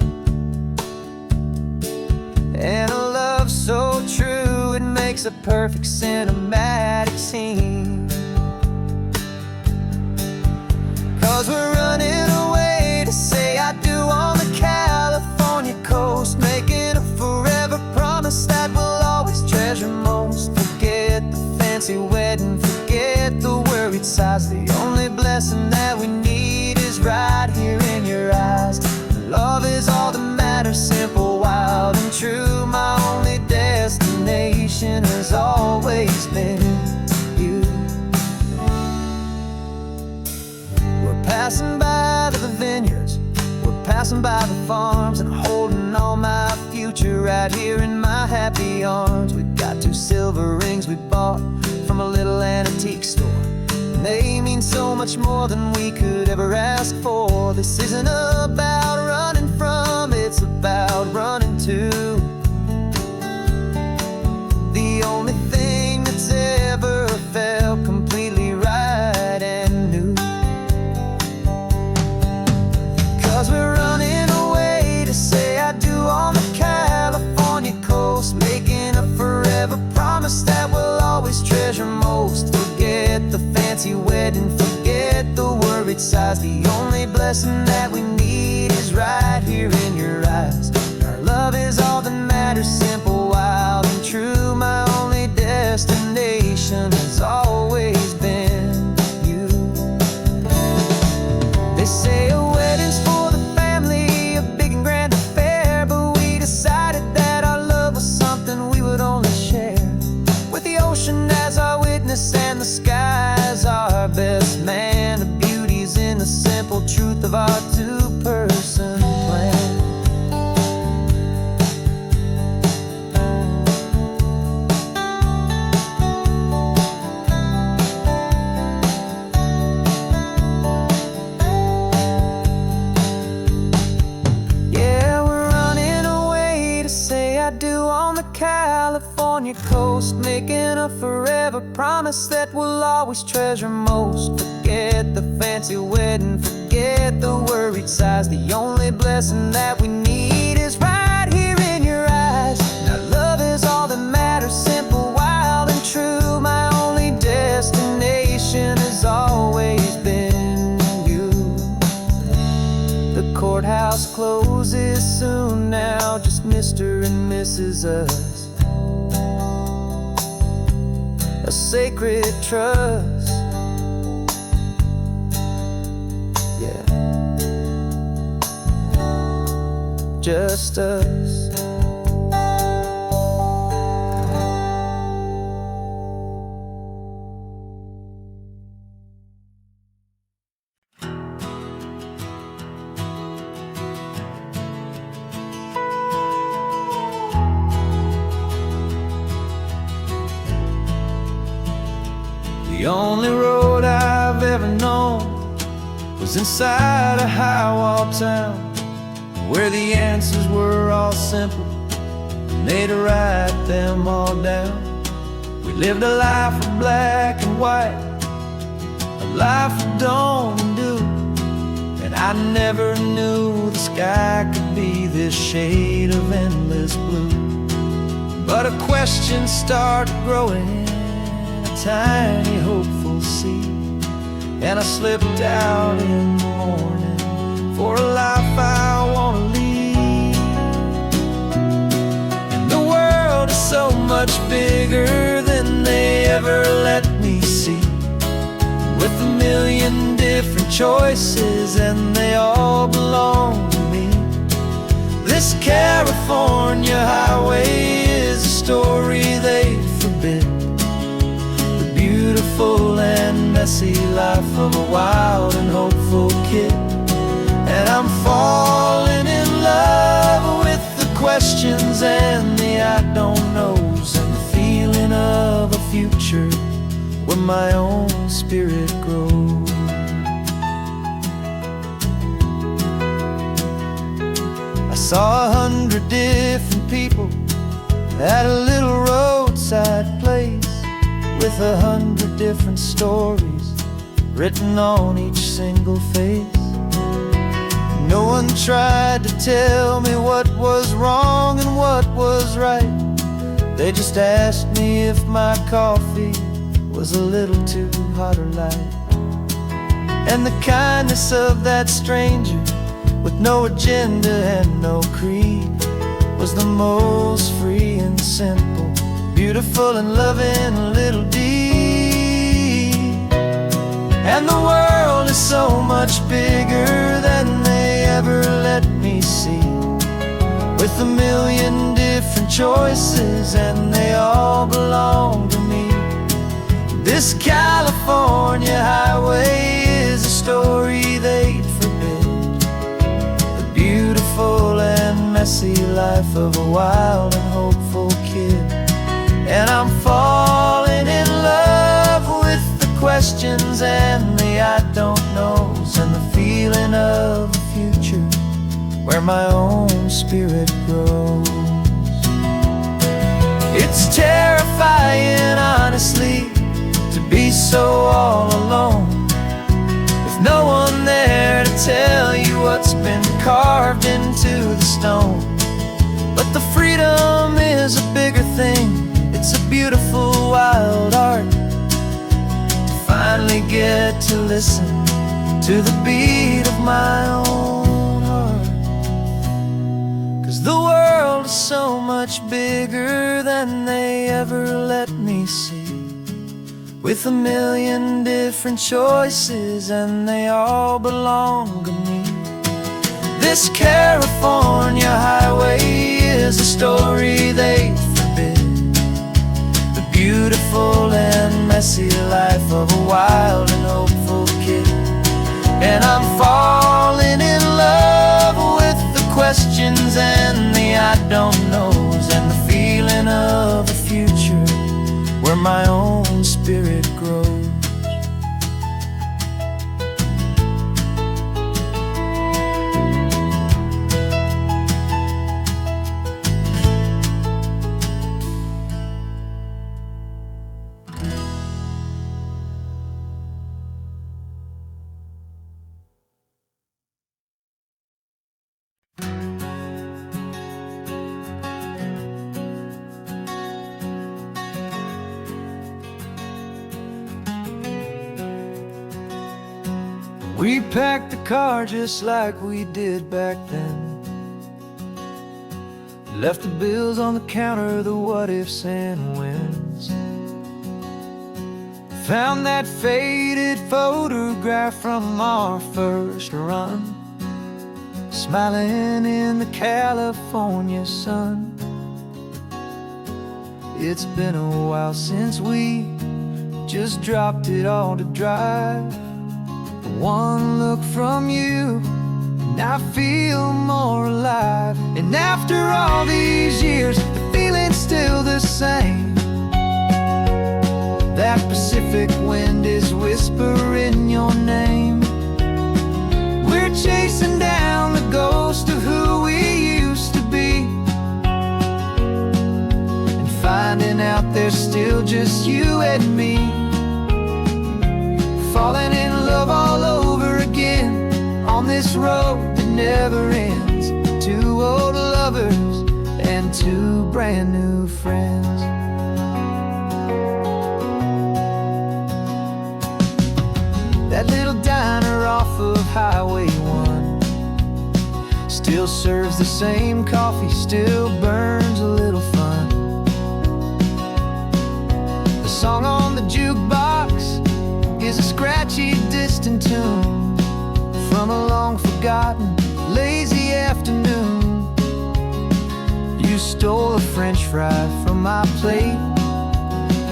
and a love so true it makes a perfect cinematic scene. 'Cause we're running away to say I fancy wedding, forget the worried sighs. The only blessing that we need is right here in your eyes. Love is all that matters, simple, wild, and true. My only destination has always been you. We're passing by the vineyards, we're passing by the farms, and holding all my future right here in my happy arms. We've got 2 silver rings we bought from a little antique store, and they mean so much more than we could ever ask for. This isn't about running from, it's about running to the only thing that's ever felt completely right and new. 'Cause we're running away to say I do on the California coast, making a forever promise that we'll always treasure most. Forget the fancy wedding, forget the worried sighs. The only blessing that we need is right here in your eyes. Our love is all that matters, simple, wild, and true. My only destination has always been you. They say a wedding's for the family, a big and grand affair, but we decided that our love was something we would only share with the ocean as our witness and the sky as our best man. The beauty's in the simple truth of our 2-person plan. Yeah, we're running away to say I do on the California coast, making a forever promise that we'll always treasure most. Forget the fancy wedding, forget the worried sighs. The only blessing that we need is right here in your eyes. Now love is all that matters, simple, wild, and true. My only destination has always been you. The courthouse closes soon now, just Mr. and Mrs. Us, a sacred trust. Yeah, just us. The only road I've ever known was inside a high-wall town, where the answers were all simple, and they'd write them all down. We lived a life of black and white, a life of dawn and dew, and I never knew the sky could be this shade of endless blue. But a question started growing, tiny hopeful seed, and I slipped out in the morning for a life I want to lead. And the world is so much bigger than they ever let me see, with a million different choices and they all belong to me. This California highway is a story they forbid, beautiful and messy life of a wild and hopeful kid. And I'm falling in love with the questions and the I don't knows, and the feeling of a future where my own spirit grows. I saw 100 different people at a little roadside place, with 100 different stories written on each single face. No one tried to tell me what was wrong and what was right. They just asked me if my coffee was a little too hot or light. And the kindness of that stranger, with no agenda and no creed, was the most free and simple, beautiful and loving little deed. And the world is so much bigger than they ever let me see, with a million different choices and they all belong to me. This California highway is a story they'd forbid, the beautiful and messy life of a wild and hopeful kid. And I'm falling in love with the questions and the I don't knows, and the feeling of the future where my own spirit grows. It's terrifying, honestly, to be so all alone, with no one there to tell you what's been carved into the stone. But the freedom is a bigger thing. It's a beautiful wild art to finally get to listen to the beat of my own heart. 'Cause the world is so much bigger than they ever let me see, with a million different choices and they all belong to me. This California highway is a story they forbid, the beautiful and messy life of a wild and hopeful kid. And I'm falling in love with the questions and the I don't knows, and the feeling of the future where my own spirit grows. We packed the car just like we did back then, left the bills on the counter, the what ifs and whens. Found that faded photograph from our first run, smiling in the California sun. It's been a while since we just dropped it all to drive. One look from you and I feel more alive. And after all these years, the feeling's still the same. That Pacific wind is whispering your name. We're chasing down the ghost of who we used to be, and finding out there's still just you and me. Falling in love all over again on this road that never ends. Two old lovers and two brand new friends. That little diner off of Highway 1 still serves the same coffee, still burns a little fun. The song on the jukebox is a scratchy, distant tune from a long-forgotten, lazy afternoon. You stole a French fry from my plate,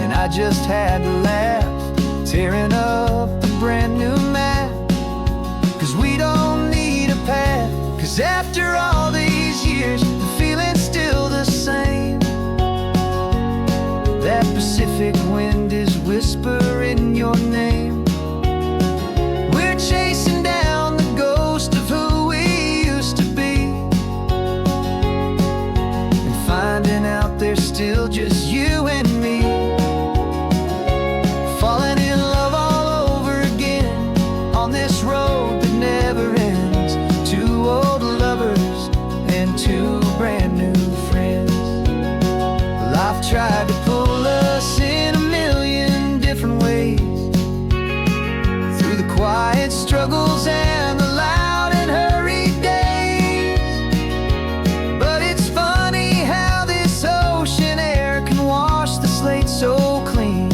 and I just had to laugh, tearing up the brand new map. 'Cause we don't need a path, 'cause after all these years, the feeling's still the same. That Pacific wind is whispering your name. We're chasing down the ghost of who we used to be, and finding out there's still just you and me. Falling in love all over again on this road that never ends. Two old lovers and two brand new friends. Life tried to pull us in a million different ways, through the quiet struggles and the loud and hurried days. But it's funny how this ocean air can wash the slate so clean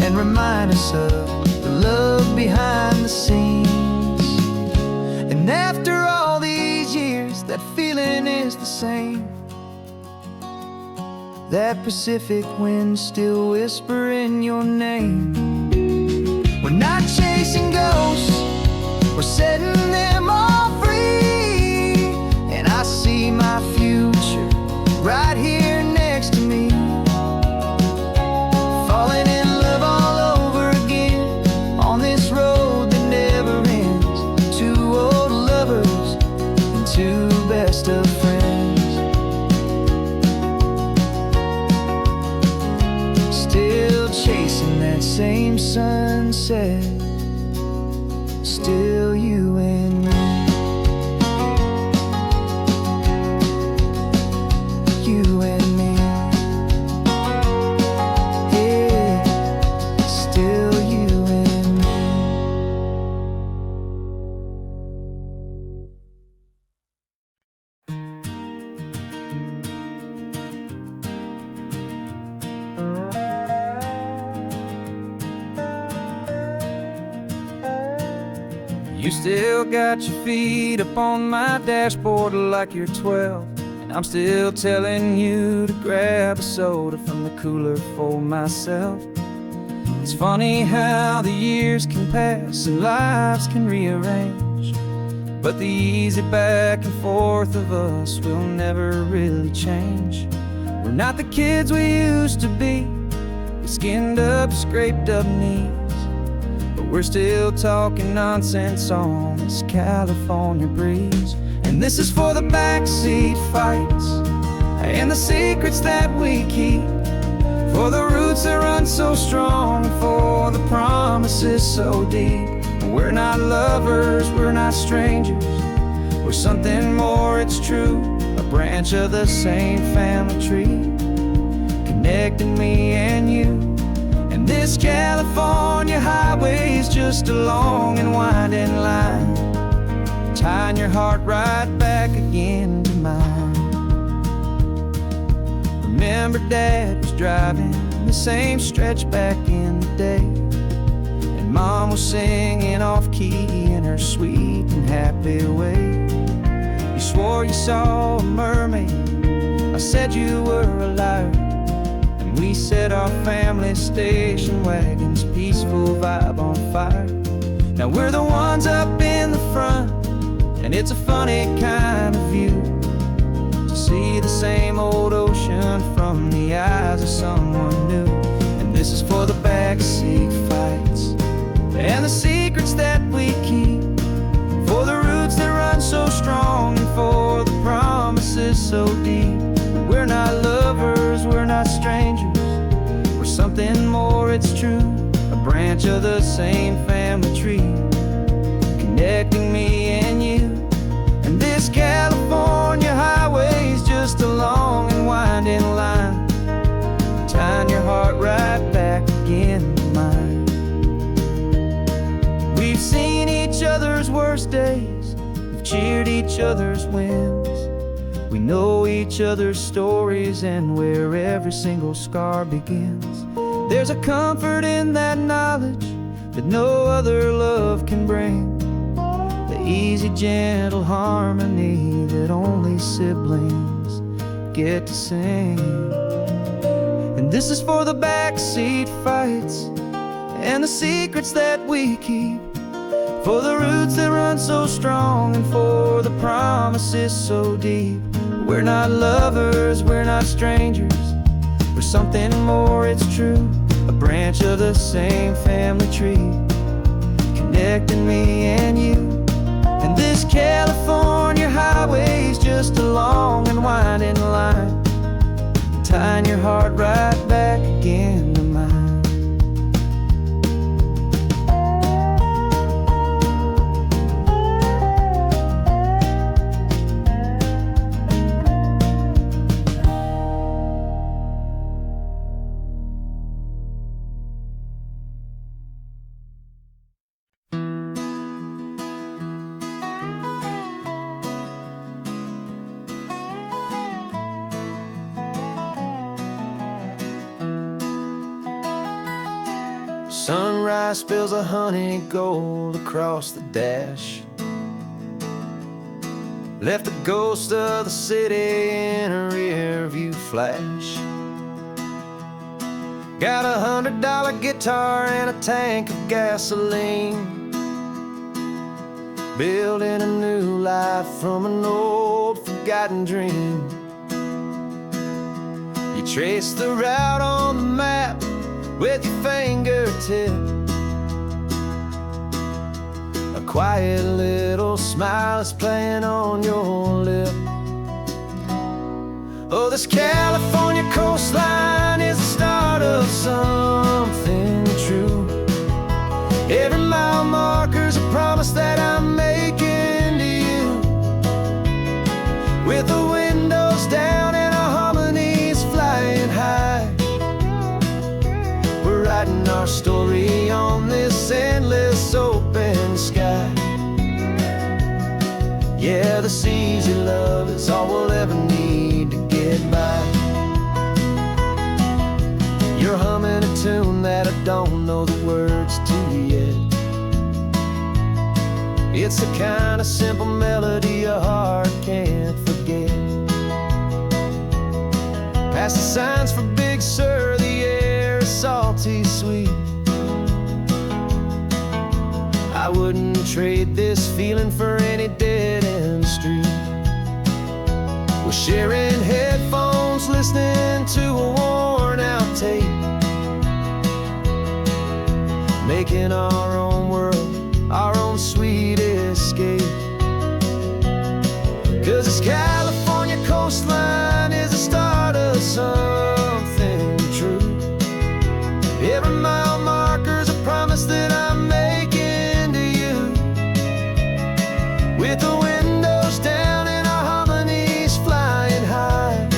and remind us of the love behind the scenes. And after all these years, that feeling is the same. That Pacific wind still whispering your name. We're not chasing ghosts, we're setting them all free. And I see my future right here next to me, falling in love all over again on this road that never ends. Two old lovers and two best of friends, still chasing that same sunset. Still you and me. You and me. Yeah, still you and me. You still got your feet up on my dashboard like you're 12, and I'm still telling you to grab a soda from the cooler for myself. It's funny how the years can pass and lives can rearrange, but the easy back and forth of us will never really change. We're not the kids we used to be, with skinned up, scraped up knees, but we're still talking nonsense on this California breeze. And this is for the backseat fights and the secrets that we keep, for the roots that run so strong, for the promises so deep. We're not lovers, we're not strangers, we're something more, it's true. A branch of the same family tree, connecting me and you. And this California highway is just a long and winding line, tying your heart right back again to mine. Remember Dad was driving the same stretch back in the day, and Mom was singing off-key in her sweet and happy way. You swore you saw a mermaid, I said you were a liar, and we set our family station wagon's peaceful vibe on fire. Now we're the ones up in the front, and it's a funny kind of view to see the same old ocean from the eyes of someone new. And this is for the backseat fights and the secrets that we keep, for the roots that run so strong, and for the promises so deep. We're not lovers, we're not strangers, we're something more, it's true. A branch of the same family tree, connecting me and you. And this California highway is just a long and winding line, tying your heart right back again to mine. We've seen each other's worst days, we've cheered each other's wins. We know each other's stories and where every single scar begins. There's a comfort in that knowledge that no other love can bring, the easy, gentle harmony that only siblings get to sing. And this is for the backseat fights and the secrets that we keep, for the roots that run so strong, and for the promises so deep. We're not lovers, we're not strangers, we're something more, it's true. A branch of the same family tree, connecting me and you. And this California highway is just a long and winding line, tying your heart right back again to mine. Sunrise spills a honey gold across the dash. Left the ghost of the city in a rear view flash. Got a $100 guitar and a tank of gasoline, building a new life from an old forgotten dream. You trace the route on the map with your fingertip. A quiet little smile is playing on your lip. Oh, this California coastline is the start of something true. Every mile marker's a promise that I'm making to you. With the windows down and our harmonies flying high, we're writing our story on this endless open sky. Yeah, this easy love is all we'll ever need to get by. You're humming a tune that I don't know the words to yet. It's the kind of simple melody a heart can't forget. Past the signs for Big Sur, the air is salty sweet. I wouldn't trade this feeling for any dead-end street. We're sharing headphones, listening to a worn-out tape, making our own world, our own sweet escape. 'Cause this California coastline is the start of something true. Every mile marker's a promise that I'm making to you. With the windows down and our harmonies flying high,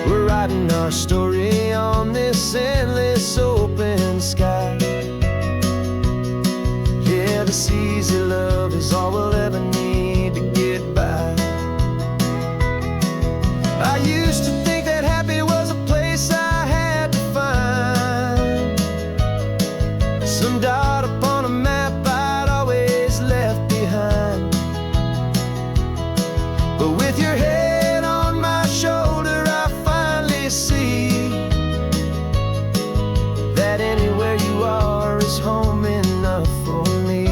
we're writing our story on this endless open sky. Yeah, this easy love is all we'll ever need to get by. I used to think that happy was a place I had to find, some dot upon a map I'd always left behind. But with your head on my shoulder, I finally see that anywhere you are is home enough for me.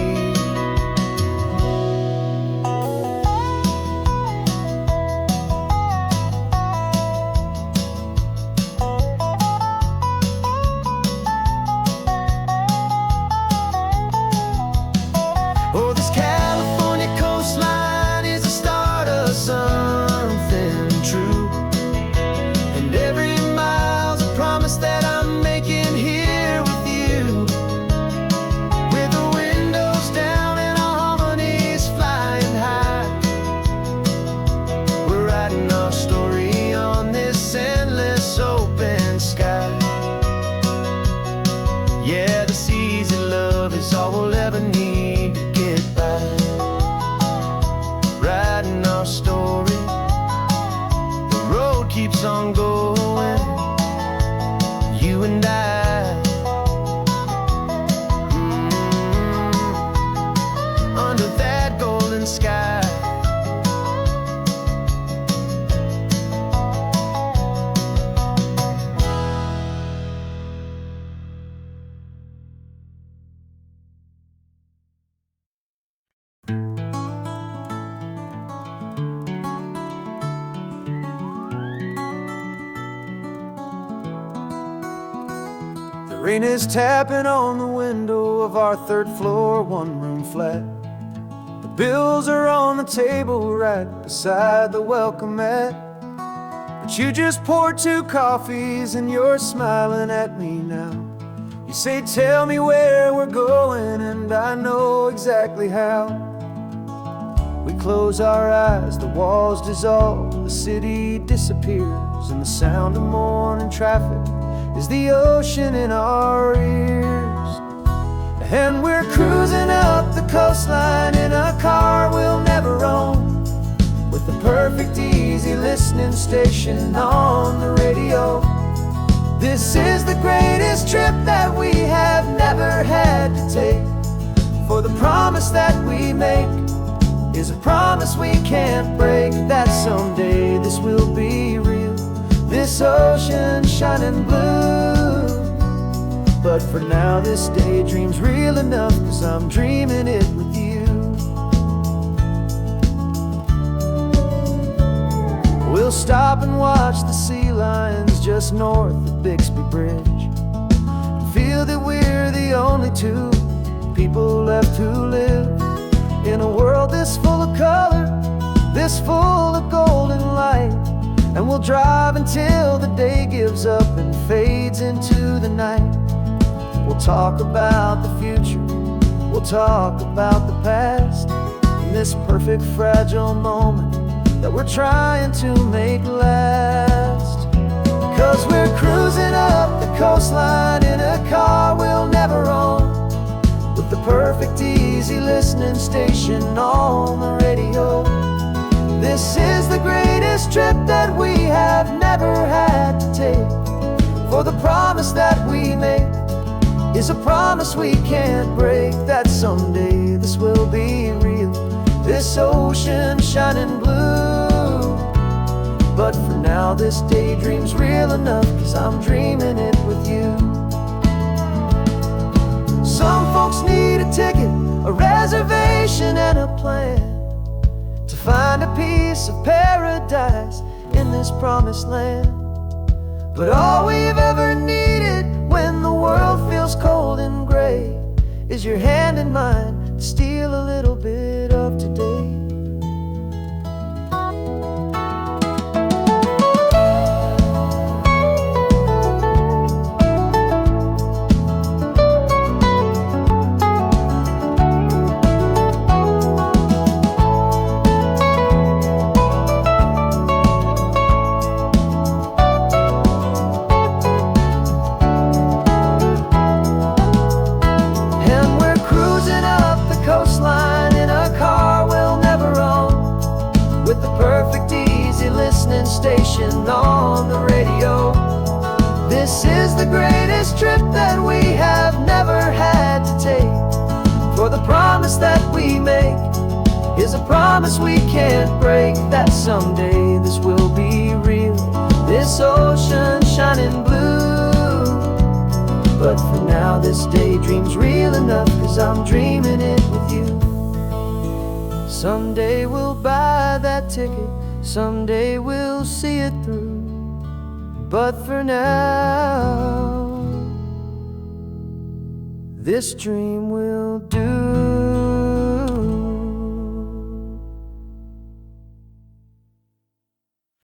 Oh, this California coastline is the start of something true. And every mile's a promise that I'm making here with you. With the windows down and our harmonies flying high, we're writing our story on this endless open sky. Yeah, this easy love is all we'll ever need to get by. Writing our story, the road keeps on going, you and I. Under that golden sky. The rain is tapping on the window of our third floor, one-room flat. The bills are on the table right beside the welcome mat. But you just poured 2 coffees and you're smiling at me now. You say, tell me where we're going, and I know exactly how. We close our eyes, the walls dissolve, the city disappears, and the sound of morning traffic is the ocean in our ears. And we're cruising up the coastline in a car we'll never own, with the perfect easy listening station on the radio. This is the greatest trip that we have never had to take. For the promise that we make is a promise we can't break, that someday this will be real, this ocean shining blue. But for now this daydream's real enough, 'cause I'm dreaming it with you. We'll stop and watch the sea lions just north of Bixby Bridge, and feel that we're the only two people left who live in a world this full of color, this full of golden light. And we'll drive until the day gives up and fades into the night. We'll talk about the future, we'll talk about the past, in this perfect fragile moment that we're trying to make last. 'Cause we're cruising up the coastline in a car we'll never own, with the perfect easy listening station on the radio. This is the greatest trip that we have never had to take. For the promise that we make is a promise we can't break, that someday this will be real, this ocean shining blue. But for now this daydream's real enough, 'cause I'm dreaming it with you. Some folks need a ticket, a reservation and a plan to find a piece of paradise in this promised land. But all we've ever needed when the world feels cold and gray is your hand in mine to steal a little bit of today. Station on the radio. This is the greatest trip that we have never had to take. For the promise that we make is a promise we can't break, that someday this will be real, this ocean shining blue. But for now this daydream's real enough, 'cause I'm dreaming it with you. Someday we'll buy that ticket, someday we'll see it through. But for now, this dream will do.